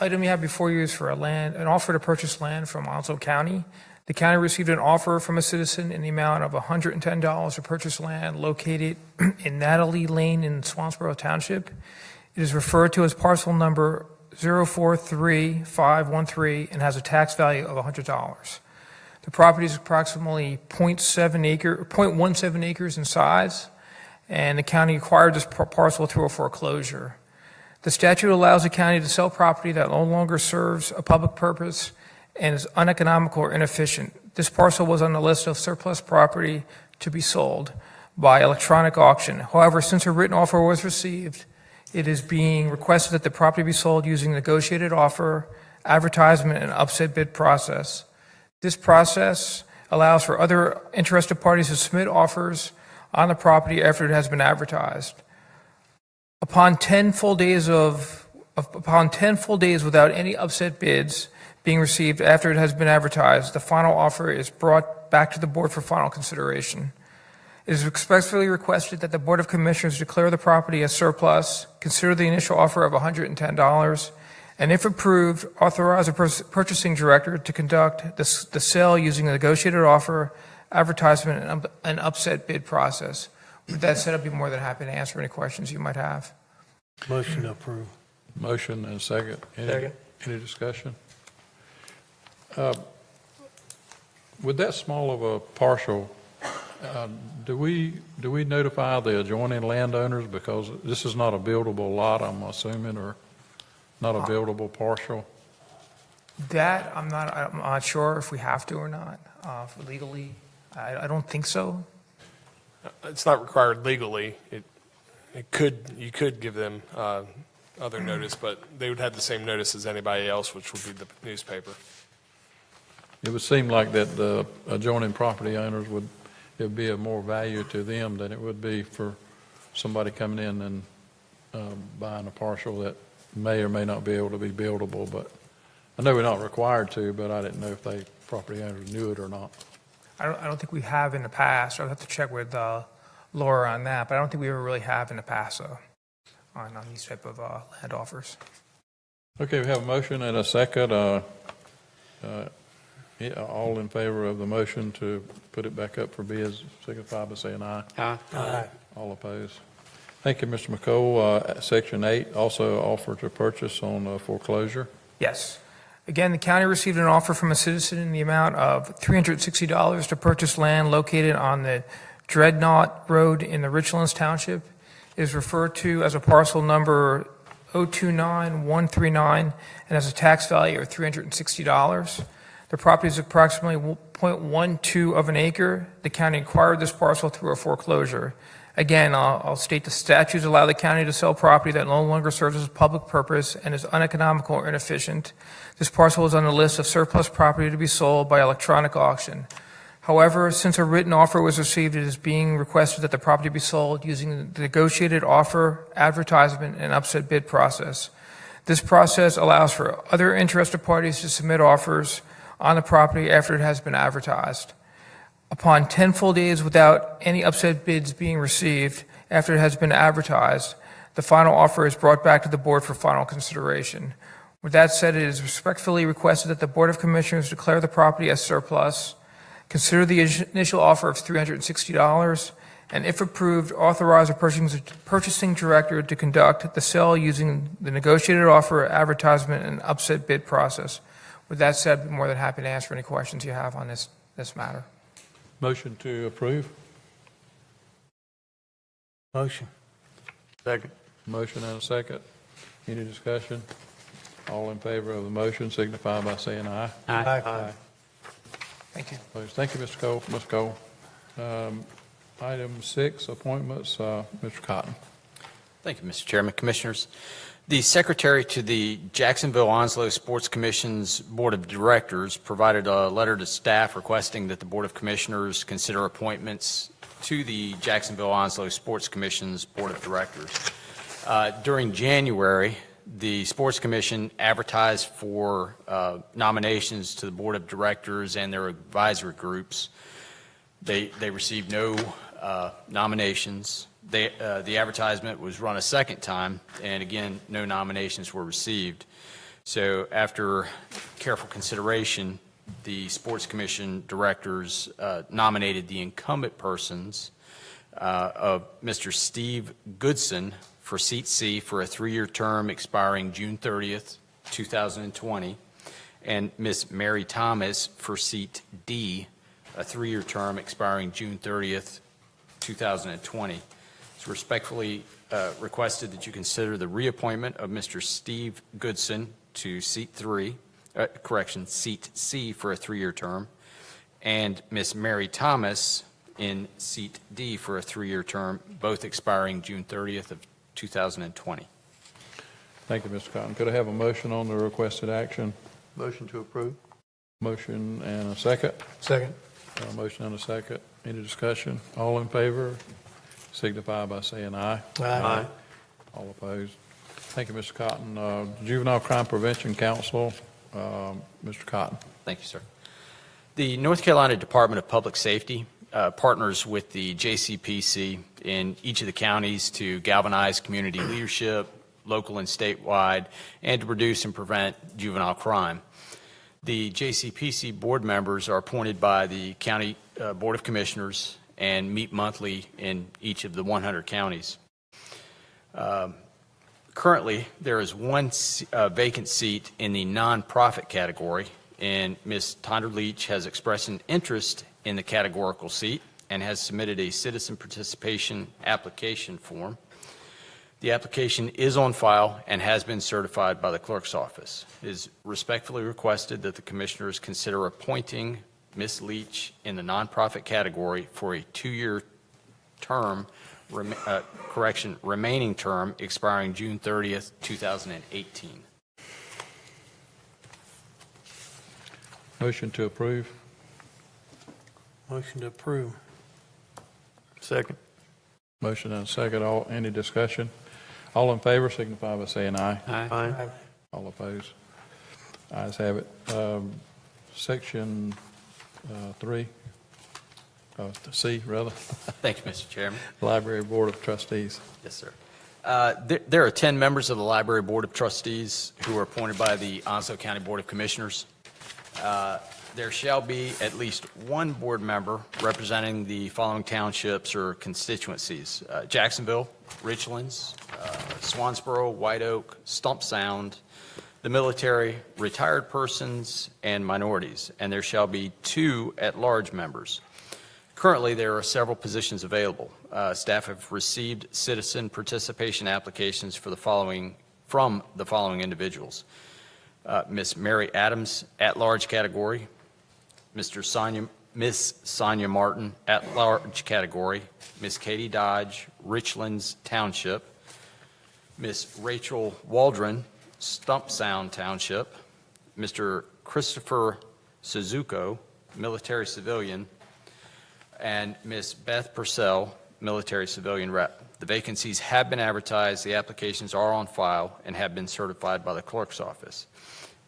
item you have before you is for an offer to purchase land from Onslow County. The county received an offer from a citizen in the amount of $110 to purchase land located in Natalie Lane in Swansboro Township. It is referred to as parcel number 043513 and has a tax value of $100. The property is approximately 0.17 acres in size, and the county acquired this parcel through a foreclosure. The statute allows the county to sell property that no longer serves a public purpose and is uneconomical or inefficient. This parcel was on the list of surplus property to be sold by electronic auction. However, since a written offer was received, it is being requested that the property be sold using negotiated offer, advertisement, and upset bid process. This process allows for other interested parties to submit offers on the property after it has been advertised. Upon 10 full days without any upset bids being received after it has been advertised, the final offer is brought back to the board for final consideration. It is respectfully requested that the Board of Commissioners declare the property as surplus, consider the initial offer of $110, and if approved, authorize a purchasing director to conduct the sale using a negotiated offer, advertisement, and upset bid process. With that said, I'd be more than happy to answer any questions you might have. Motion to approve. Motion and a second. Second. Any discussion? With that small of a partial, do we notify the adjoining landowners, because this is not a buildable lot, I'm assuming, or not a buildable partial? That, I'm not sure if we have to or not. Legally, I don't think so. It's not required legally. You could give them other notice, but they would have the same notice as anybody else, which would be the newspaper. It would seem like that the adjoining property owners it would be of more value to them than it would be for somebody coming in and buying a parcel that may or may not be able to be buildable. But I know we're not required to, but I didn't know if property owners knew it or not. I don't think we have in the past. I'll have to check with Laura on that, but I don't think we ever really have in the past, though, on these type of land offers. Okay, we have a motion and a second. All in favor of the motion to put it back up for bids, signify by saying aye. Aye. All opposed. Thank you, Mr. McCole. Section 8, also offer to purchase on foreclosure. Yes. Again, the county received an offer from a citizen in the amount of $360 to purchase land located on the Dreadnought Road in the Richlands Township. It is referred to as a parcel number 029139 and has a tax value of $360. The property is approximately 0.12 of an acre. The county acquired this parcel through a foreclosure. Again, I'll state the statutes allow the county to sell property that no longer serves as a public purpose and is uneconomical or inefficient. This parcel is on the list of surplus property to be sold by electronic auction. However, since a written offer was received, it is being requested that the property be sold using the negotiated offer, advertisement, and upset bid process. This process allows for other interested parties to submit offers on the property after it has been advertised. Upon 10 full days without any upset bids being received after it has been advertised, the final offer is brought back to the board for final consideration. With that said, it is respectfully requested that the Board of Commissioners declare the property as surplus, consider the initial offer of $360, and if approved, authorize a purchasing director to conduct the sale using the negotiated offer, advertisement, and upset bid process. With that said, I'd be more than happy to answer any questions you have on this matter. Motion to approve. Motion. Second. Motion and a second. Any discussion? All in favor of the motion signify by saying aye. Aye. Thank you. Opposed? Thank you, Mr. Cole. Ms. Cole. Item 6, appointments. Mr. Cotton. Thank you, Mr. Chairman. Commissioners, the Secretary to the Jacksonville-Onslow Sports Commission's Board of Directors provided a letter to staff requesting that the Board of Commissioners consider appointments to the Jacksonville-Onslow Sports Commission's Board of Directors. During January, the Sports Commission advertised for nominations to the Board of Directors and their advisory groups. They received no nominations. The advertisement was run a second time, and again, no nominations were received. So after careful consideration, the Sports Commission directors nominated the incumbent persons of Mr. Steve Goodson for seat C for a 3-year term expiring June 30th, 2020, and Ms. Mary Thomas for seat D, a 3-year term expiring June 30th, 2020. It's respectfully requested that you consider the reappointment of Mr. Steve Goodson to seat C for a 3-year term, and Ms. Mary Thomas in seat D for a 3-year term, both expiring June 30th of 2020. Thank you, Mr. Cotton. Could I have a motion on the requested action? Motion to approve. Motion and a second. Second. Motion and a second. Any discussion? All in favor signify by saying aye. Aye. All opposed. Thank you, Mr. Cotton. Juvenile Crime Prevention Council, Mr. Cotton. Thank you, sir. The North Carolina Department of Public Safety partners with the JCPC in each of the counties to galvanize community leadership, local and statewide, and to reduce and prevent juvenile crime. The JCPC board members are appointed by the County Board of Commissioners and meet monthly in each of the 100 counties. Currently, there is one vacant seat in the nonprofit category, and Ms. Tonder Leach has expressed an interest in the categorical seat and has submitted a citizen participation application form. The application is on file and has been certified by the clerk's office. It is respectfully requested that the commissioners consider appointing Ms. Leach in the nonprofit category for a 2-year term, remaining term expiring June 30th, 2018. Motion to approve. Motion to approve. Second. Motion and a second. Any discussion? All in favor signify by saying aye. Aye. All opposed? Ayes have it. Section 3, C, rather. Thank you, Mr. Chairman. Library Board of Trustees. Yes, sir. There are 10 members of the Library Board of Trustees who are appointed by the Onslow County Board of Commissioners. There shall be at least one board member representing the following townships or constituencies: Jacksonville, Richlands, Swansboro, White Oak, Stump Sound, the military, retired persons, and minorities. And there shall be 2 at-large members. Currently, there are several positions available. Staff have received citizen participation applications from the following individuals: Miss Mary Adams, at-large category; Miss Sonia Martin, at-large category; Miss Katie Dodge, Richlands Township; Miss Rachel Waldron, Stump Sound Township; Mr. Christopher Suzuko, military civilian; and Miss Beth Purcell, military civilian rep. The vacancies have been advertised, the applications are on file, and have been certified by the clerk's office.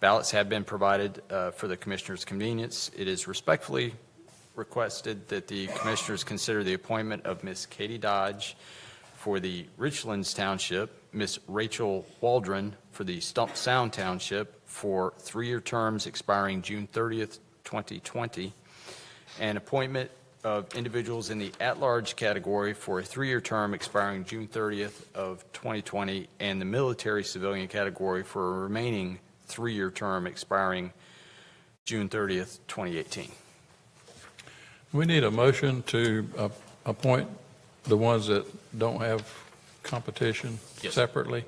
Ballots have been provided for the commissioners' convenience. It is respectfully requested that the commissioners consider the appointment of Miss Katie Dodge for the Richlands Township, Miss Rachel Waldron for the Stump Sound Township for 3-year terms expiring June 30th, 2020, and appointment of individuals in the at-large category for a 3-year term expiring June 30th of 2020, and the military civilian category for a remaining 3-year term expiring June 30th, 2018. We need a motion to appoint the ones that don't have competition Yes. separately,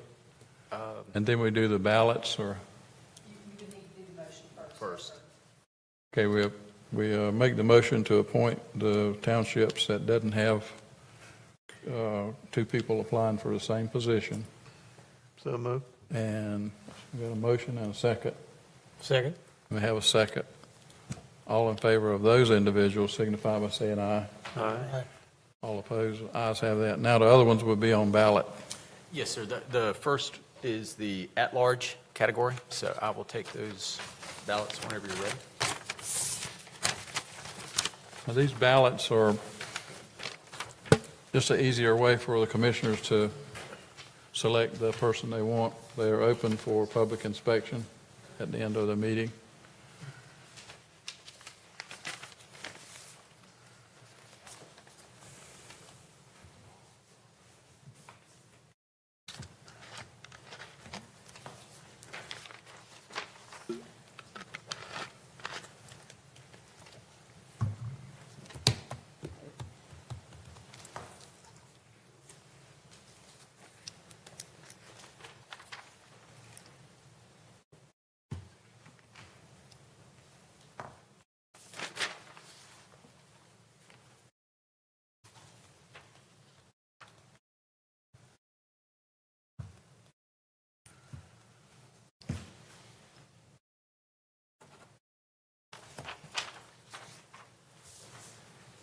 and then we do the ballots, or? You need to do the motion First. Okay, we make the motion to appoint the townships that doesn't have 2 people applying for the same position. So moved. And we got a motion and a second. Second. We have a second. All in favor of those individuals signify by saying aye. Aye. All opposed, ayes have that. Now the other ones will be on ballot. Yes, sir. The first is the at-large category, so I will take those ballots whenever you're ready. Now, these ballots are just an easier way for the commissioners to select the person they want. They are open for public inspection at the end of the meeting.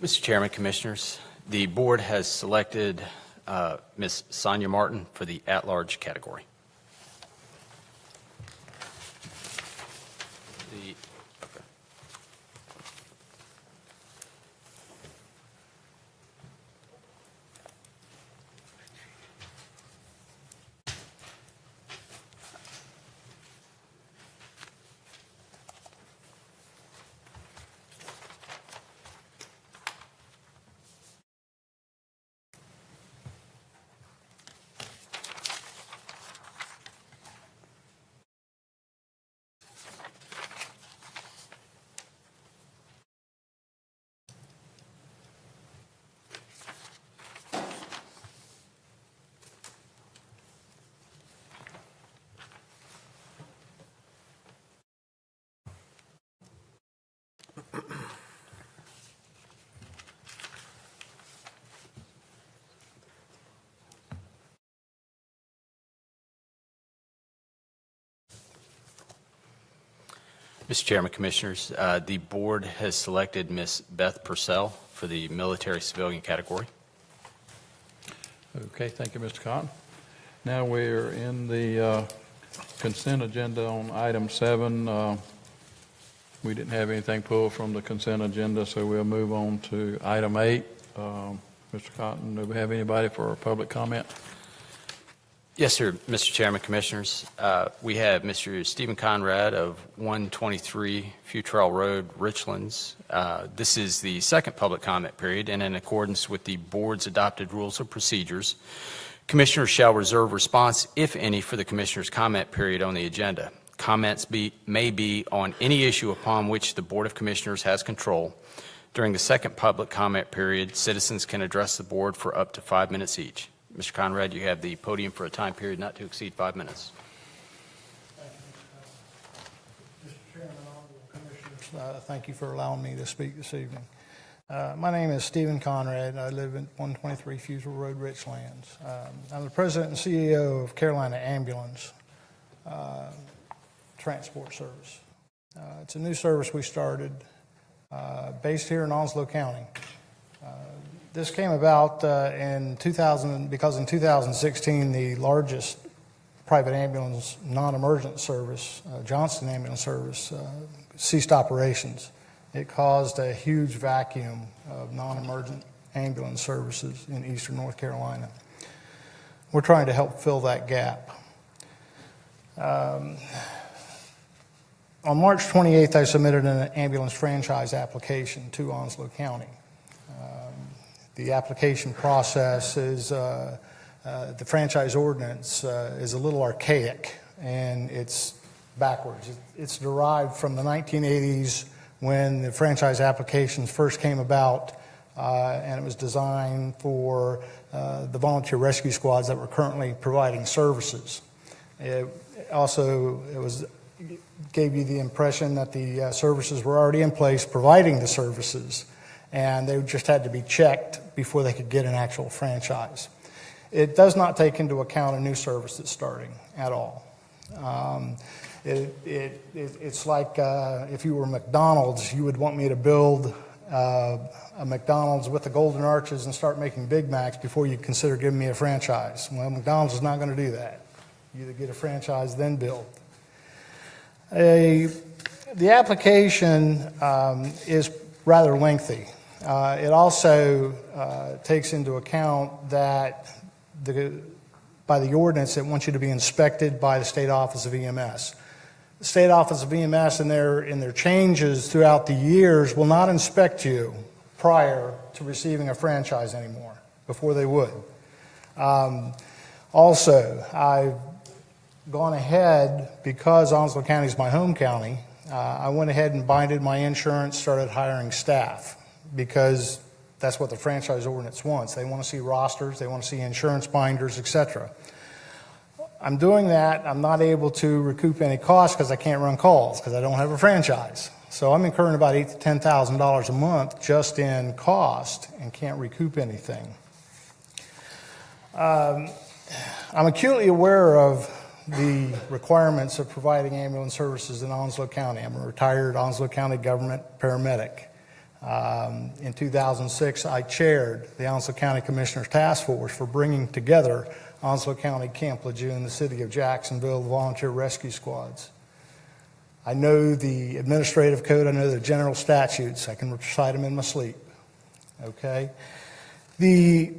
Mr. Chairman, Commissioners, the board has selected Ms. Sonia Martin for the at-large category. Mr. Chairman, Commissioners, the board has selected Ms. Beth Purcell for the military civilian category. Okay, thank you, Mr. Cotton. Now we're in the consent agenda on item 7. We didn't have anything pulled from the consent agenda, so we'll move on to item 8. Mr. Cotton, do we have anybody for public comment? Yes, sir, Mr. Chairman, Commissioners. We have Mr. Stephen Conrad of 123 Futrell Road, Richlands. This is the second public comment period, and in accordance with the board's adopted rules of procedures, Commissioners shall reserve response, if any, for the Commissioners' comment period on the agenda. Comments may be on any issue upon which the Board of Commissioners has control. During the second public comment period, citizens can address the board for up to 5 minutes each. Mr. Conrad, you have the podium for a time period not to exceed 5 minutes. Mr. Chairman, honorable commissioners, thank you for allowing me to speak this evening. My name is Stephen Conrad. I live at 123 Futrell Road, Richlands. I'm the president and CEO of Carolina Ambulance Transport Service. It's a new service we started based here in Onslow County. This came about in 2000 because in 2016 the largest private ambulance non-emergent service, Johnston Ambulance Service, ceased operations. It caused a huge vacuum of non-emergent ambulance services in eastern North Carolina. We're trying to help fill that gap. On March 28th, I submitted an ambulance franchise application to Onslow County. The application process is, the franchise ordinance is a little archaic and it's backwards. It's derived from the 1980s when the franchise applications first came about, and it was designed for the volunteer rescue squads that were currently providing services. It gave you the impression that the services were already in place providing the services, and they just had to be checked before they could get an actual franchise. It does not take into account a new service that's starting at all. It's like if you were McDonald's, you would want me to build a McDonald's with the golden arches and start making Big Macs before you consider giving me a franchise. Well, McDonald's is not going to do that. You either get a franchise, then build. The application is rather lengthy. It also takes into account that by the ordinance, it wants you to be inspected by the State Office of EMS. The State Office of EMS, in their changes throughout the years, will not inspect you prior to receiving a franchise anymore, before they would. Also, I've gone ahead, because Onslow County is my home county, I went ahead and binded my insurance, started hiring staff, because that's what the franchise ordinance wants. They want to see rosters, they want to see insurance binders, etc. I'm doing that. I'm not able to recoup any costs because I can't run calls because I don't have a franchise. So I'm incurring about $8,000 to $10,000 a month just in cost and can't recoup anything. I'm acutely aware of the requirements of providing ambulance services in Onslow County. I'm a retired Onslow County government paramedic. In 2006, I chaired the Onslow County Commissioners Task Force for bringing together Onslow County, Camp Lejeune, the city of Jacksonville, the volunteer rescue squads. I know the administrative code, I know the general statutes, I can recite them in my sleep. Okay? The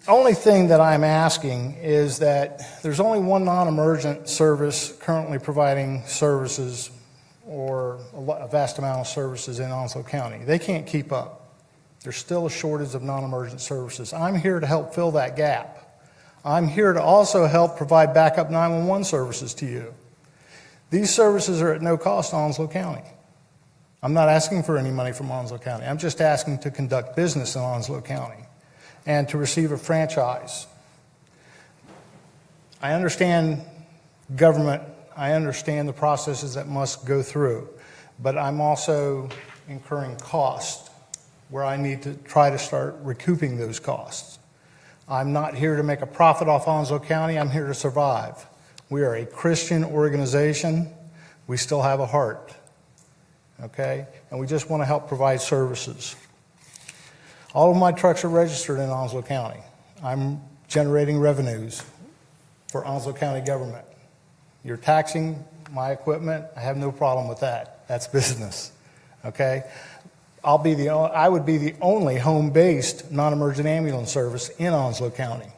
only thing that I'm asking is that there's only one non-emergent service currently providing services or a vast amount of services in Onslow County. They can't keep up. There's still a shortage of non-emergent services. I'm here to help fill that gap. I'm here to also help provide backup 911 services to you. These services are at no cost to Onslow County. I'm not asking for any money from Onslow County. I'm just asking to conduct business in Onslow County and to receive a franchise. I understand government. I understand the processes that must go through, but I'm also incurring costs where I need to try to start recouping those costs. I'm not here to make a profit off Onslow County. I'm here to survive. We are a Christian organization. We still have a heart. okay? And we just want to help provide services. All of my trucks are registered in Onslow County. I'm generating revenues for Onslow County government. You're taxing my equipment, I have no problem with that. That's business, okay? I would be the only home-based non-emergent ambulance service in Onslow County.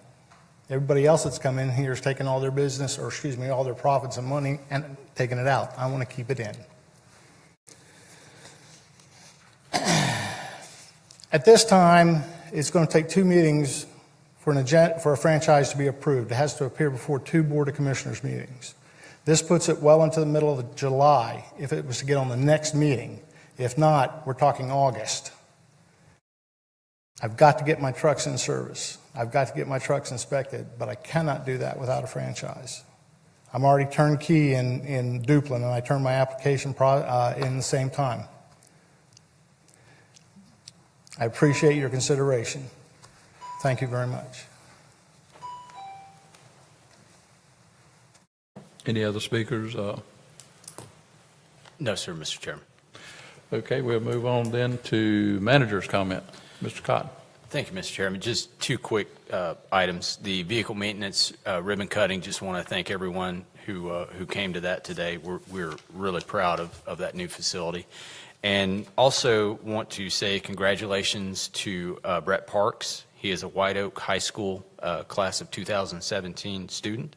Everybody else that's come in here is taking all their business, or excuse me, all their profits and money and taking it out. I want to keep it in. At this time, it's going to take 2 meetings for a franchise to be approved. It has to appear before 2 Board of Commissioners meetings. This puts it well into the middle of July if it was to get on the next meeting. If not, we're talking August. I've got to get my trucks in service. I've got to get my trucks inspected, but I cannot do that without a franchise. I'm already turnkey in Duplin, and I turned my application in the same time. I appreciate your consideration. Thank you very much. Any other speakers? No, sir, Mr. Chairman. Okay, we'll move on then to manager's comment. Mr. Cotton. Thank you, Mr. Chairman. Just 2 quick items. The vehicle maintenance ribbon cutting, just want to thank everyone who came to that today. We're really proud of that new facility. And also want to say congratulations to Brett Parks. He is a White Oak High School class of 2017 student.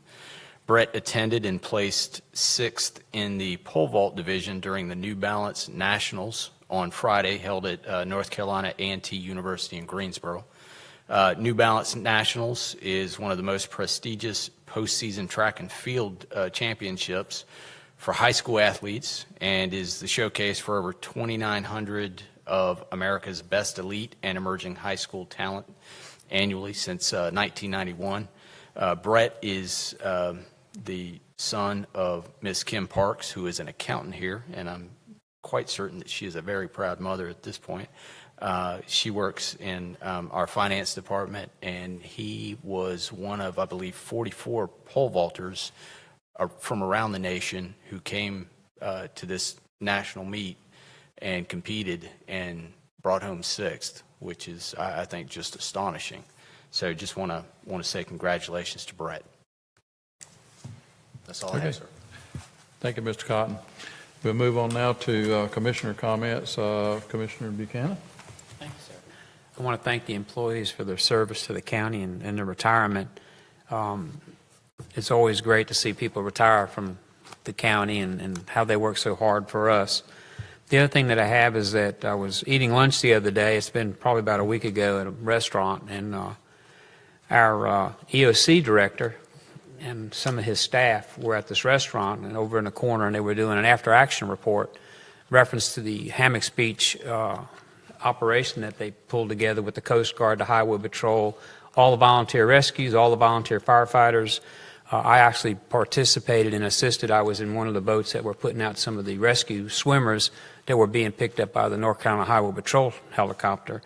Brett attended and placed 6th in the pole vault division during the New Balance Nationals on Friday, held at North Carolina A&T University in Greensboro. New Balance Nationals is one of the most prestigious postseason track and field championships for high school athletes and is the showcase for over 2,900 of America's best elite and emerging high school talent annually since 1991. Brett is the son of Miss Kim Parks, who is an accountant here, and I'm quite certain that she is a very proud mother at this point. She works in our finance department, and he was one of, I believe, 44 pole vaulters from around the nation who came to this national meet and competed and brought home 6th, which is, I think, just astonishing. So just want to say congratulations to Brett. That's all I have, sir. Thank you, Mr. Cotton. We'll move on now to commissioner comments. Commissioner Buchanan. Thank you, sir. I want to thank the employees for their service to the county and their retirement. It's always great to see people retire from the county and how they work so hard for us. The other thing that I have is that I was eating lunch the other day. It's been probably about a week ago at a restaurant, and our EOC director and some of his staff were at this restaurant and over in the corner, and they were doing an after-action report reference to the Hammock Beach operation that they pulled together with the Coast Guard, the Highway Patrol, all the volunteer rescues, all the volunteer firefighters. I actually participated and assisted. I was in one of the boats that were putting out some of the rescue swimmers that were being picked up by the North Carolina Highway Patrol helicopter.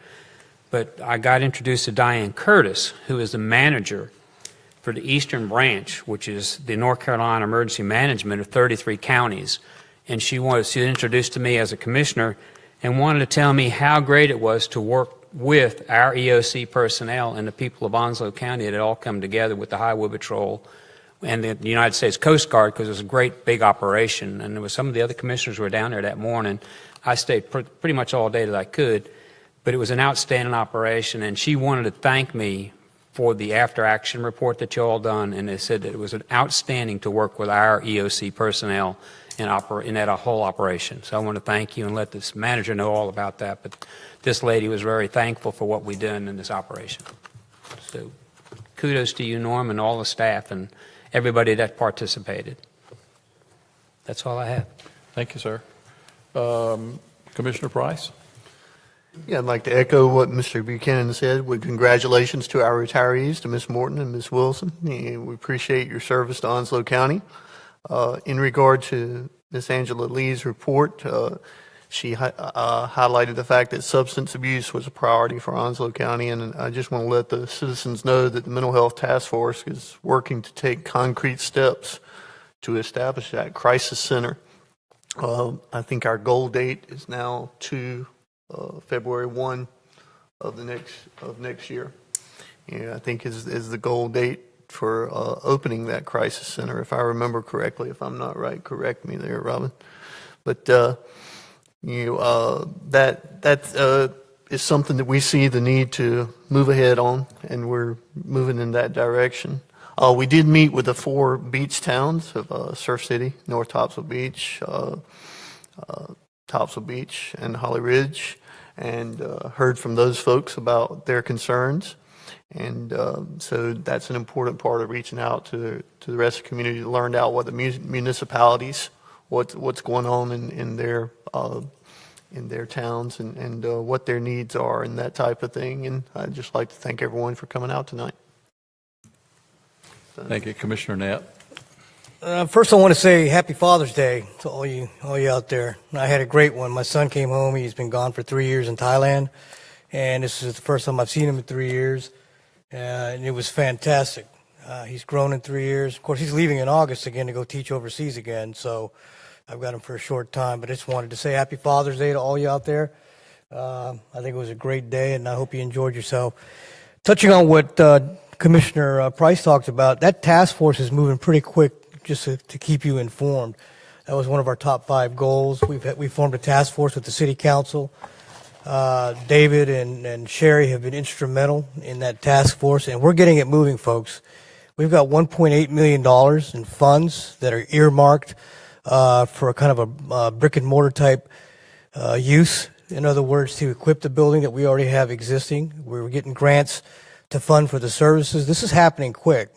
But I got introduced to Diane Curtis, who is the manager for the Eastern Branch, which is the North Carolina Emergency Management of 33 counties. And she was introduced to me as a commissioner and wanted to tell me how great it was to work with our EOC personnel and the people of Onslow County that had all come together with the Highway Patrol and the United States Coast Guard, because it was a great big operation. And there was some of the other commissioners were down there that morning. I stayed pretty much all day that I could, but it was an outstanding operation. And she wanted to thank me for the after-action report that you all done, and they said that it was an outstanding to work with our EOC personnel in that whole operation. So I want to thank you and let this manager know all about that. But this lady was very thankful for what we done in this operation. So kudos to you, Norm, and all the staff and everybody that participated. That's all I have. Thank you, sir. Commissioner Price. Yeah, I'd like to echo what Mr. Buchanan said with congratulations to our retirees, to Ms. Morton and Ms. Wilson. We appreciate your service to Onslow County. In regard to Ms. Angela Lee's report, she highlighted the fact that substance abuse was a priority for Onslow County, and I just want to let the citizens know that the Mental Health Task Force is working to take concrete steps to establish that crisis center I think our goal date is now to February 1 of next year. Yeah, I think is the goal date for opening that crisis center, if I remember correctly. If I'm not right, correct me there, Robin. But that is something that we see the need to move ahead on, and we're moving in that direction. We did meet with the 4 beach towns of Surf City, North Topsail Beach, and Holly Ridge, and heard from those folks about their concerns. And so that's an important part of reaching out to the rest of the community to learn out what the municipalities, what's going on in their towns and what their needs are and that type of thing. And I'd just like to thank everyone for coming out tonight. Thank you, Commissioner Knapp. First, I want to say Happy Father's Day to all you out there. I had a great one. My son came home. He's been gone for 3 years in Thailand, and this is the first time I've seen him in 3 years, and it was fantastic. He's grown in 3 years. Of course, he's leaving in August again to go teach overseas again, so I've got him for a short time. But I just wanted to say Happy Father's Day to all you out there. I think it was a great day, and I hope you enjoyed yourself. Touching on what Commissioner Price talked about, that task force is moving pretty quick, just to keep you informed. That was one of our top 5 goals. We formed a task force with the City Council. David and Sherry have been instrumental in that task force, and we're getting it moving, folks. We've got $1.8 million in funds that are earmarked for a kind of a brick and mortar type use. In other words, to equip the building that we already have existing. We're getting grants to fund for the services. This is happening quick,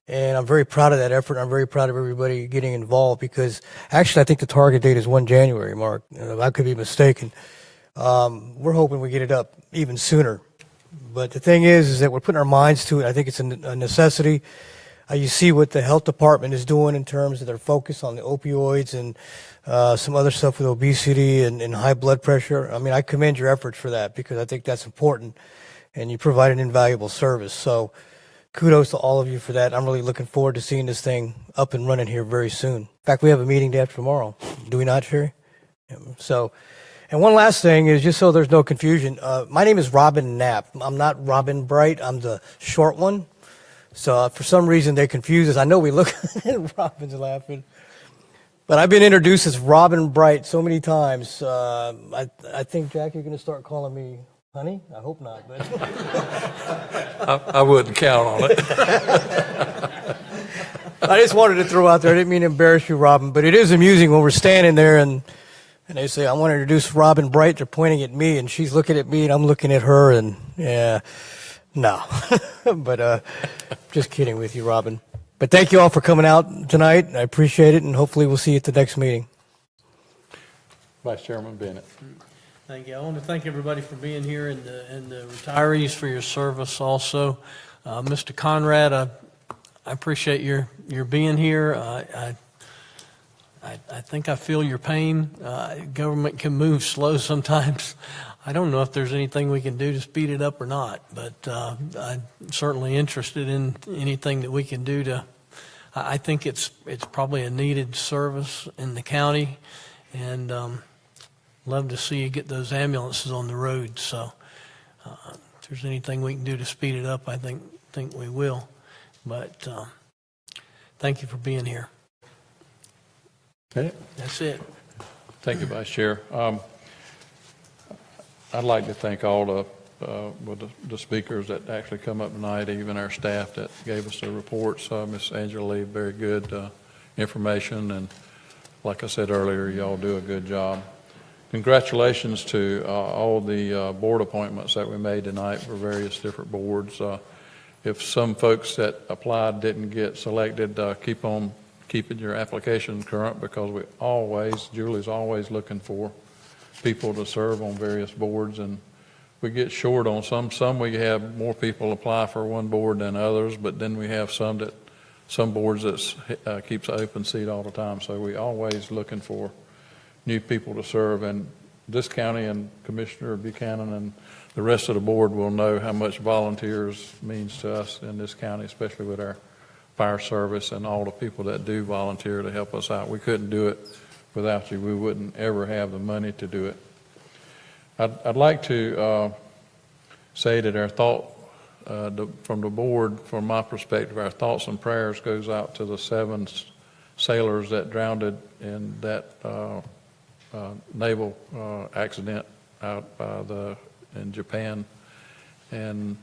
and I'm very proud of that effort. I'm very proud of everybody getting involved because actually I think the target date is 1 January, Mark. I could be mistaken. We're hoping we get it up even sooner. But the thing is that we're putting our minds to it. I think it's a necessity. You see what the health department is doing in terms of their focus on the opioids and some other stuff with obesity and high blood pressure. I mean, I commend your efforts for that because I think that's important, and you provide an invaluable service. So kudos to all of you for that. I'm really looking forward to seeing this thing up and running here very soon. In fact, we have a meeting day after tomorrow. Do we not, Sherry? So, and one last thing is, just so there's no confusion, my name is Robin Knapp. I'm not Robin Bright. I'm the short one. So for some reason they confuse us. I know we look Robin's laughing. But I've been introduced as Robin Bright so many times. I think, Jack, you're going to start calling me honey? I hope not. But I wouldn't count on it. I just wanted to throw out there, I didn't mean to embarrass you, Robin, but it is amusing when we're standing there and they say, I want to introduce Robin Bright. They're pointing at me, and she's looking at me, and I'm looking at her, and yeah, no. But just kidding with you, Robin. But thank you all for coming out tonight. I appreciate it, and hopefully we'll see you at the next meeting. Vice Chairman Bennett. Thank you. I want to thank everybody for being here and the retirees for your service also. Mr. Conrad, I appreciate your being here. I think I feel your pain. Government can move slow sometimes. I don't know if there's anything we can do to speed it up or not, but I'm certainly interested in anything that we can do to. I think it's probably a needed service in the county, and love to see you get those ambulances on the road. So if there's anything we can do to speed it up, I think we will. But thank you for being here. Okay. That's it. Thank you, Vice Chair. I'd like to thank all the speakers that actually come up tonight, even our staff that gave us the reports. Ms. Angela Lee, very good information, and like I said earlier, y'all do a good job. Congratulations to all the board appointments that we made tonight for various different boards. If some folks that applied didn't get selected, keep on keeping your application current, because Julie's always looking for people to serve on various boards, and we get short on some we have more people apply for one board than others, but then we have some boards that keeps an open seat all the time, so we always looking for new people to serve. And this county and Commissioner Buchanan and the rest of the board will know how much volunteers means to us in this county, especially with our fire service and all the people that do volunteer to help us out. We couldn't do it Without you, we wouldn't ever have the money to do it. I'd like to say that our thought from the board, from my perspective, our thoughts and prayers goes out to the 7 sailors that drowned in that naval accident out in Japan. And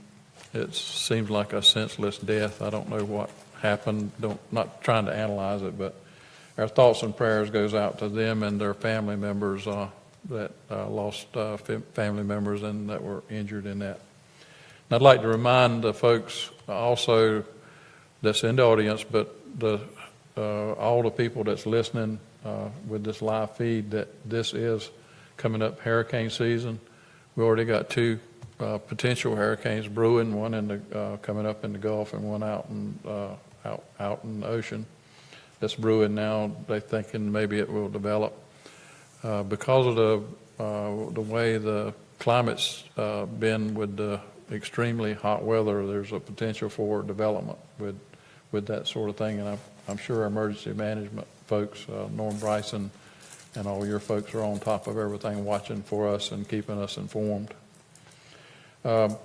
it seems like a senseless death. I don't know what happened. Not trying to analyze it, but our thoughts and prayers goes out to them and their family members that lost family members and that were injured in that. And I'd like to remind the folks also that's in the audience, but all the people that's listening with this live feed, that this is coming up hurricane season. We already got 2 potential hurricanes brewing, one in the coming up in the Gulf and one out in the ocean. That's brewing now. They're thinking maybe it will develop because of the way the climate's been with the extremely hot weather. There's a potential for development with that sort of thing, and I'm sure our emergency management folks, Norm Bryson, and all your folks are on top of everything, watching for us and keeping us informed. 4th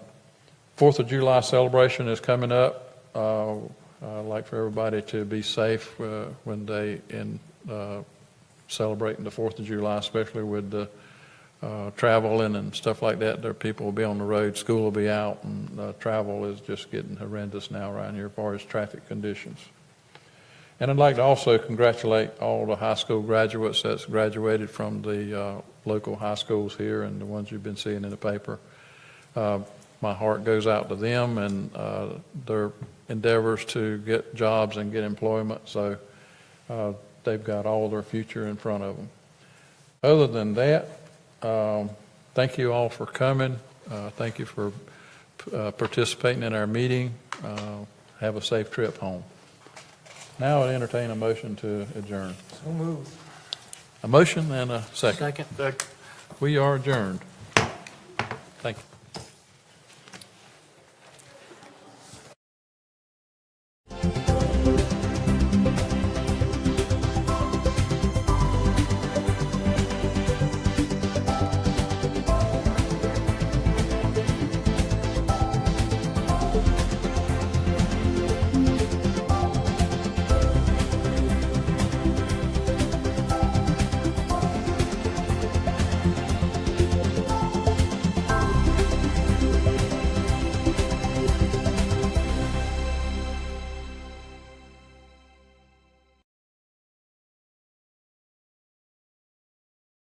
of July celebration is coming up. I'd like for everybody to be safe when they celebrating the 4th of July, especially with the traveling and stuff like that. There people will be on the road, school will be out, and travel is just getting horrendous now around here as far as traffic conditions. And I'd like to also congratulate all the high school graduates that's graduated from the local high schools here and the ones you've been seeing in the paper. My heart goes out to them and their endeavors to get jobs and get employment. So they've got all their future in front of them. Other than that, thank you all for coming. Thank you for participating in our meeting. Have a safe trip home. Now I entertain a motion to adjourn. So moved. A motion and a second. Second. We are adjourned. Thank you.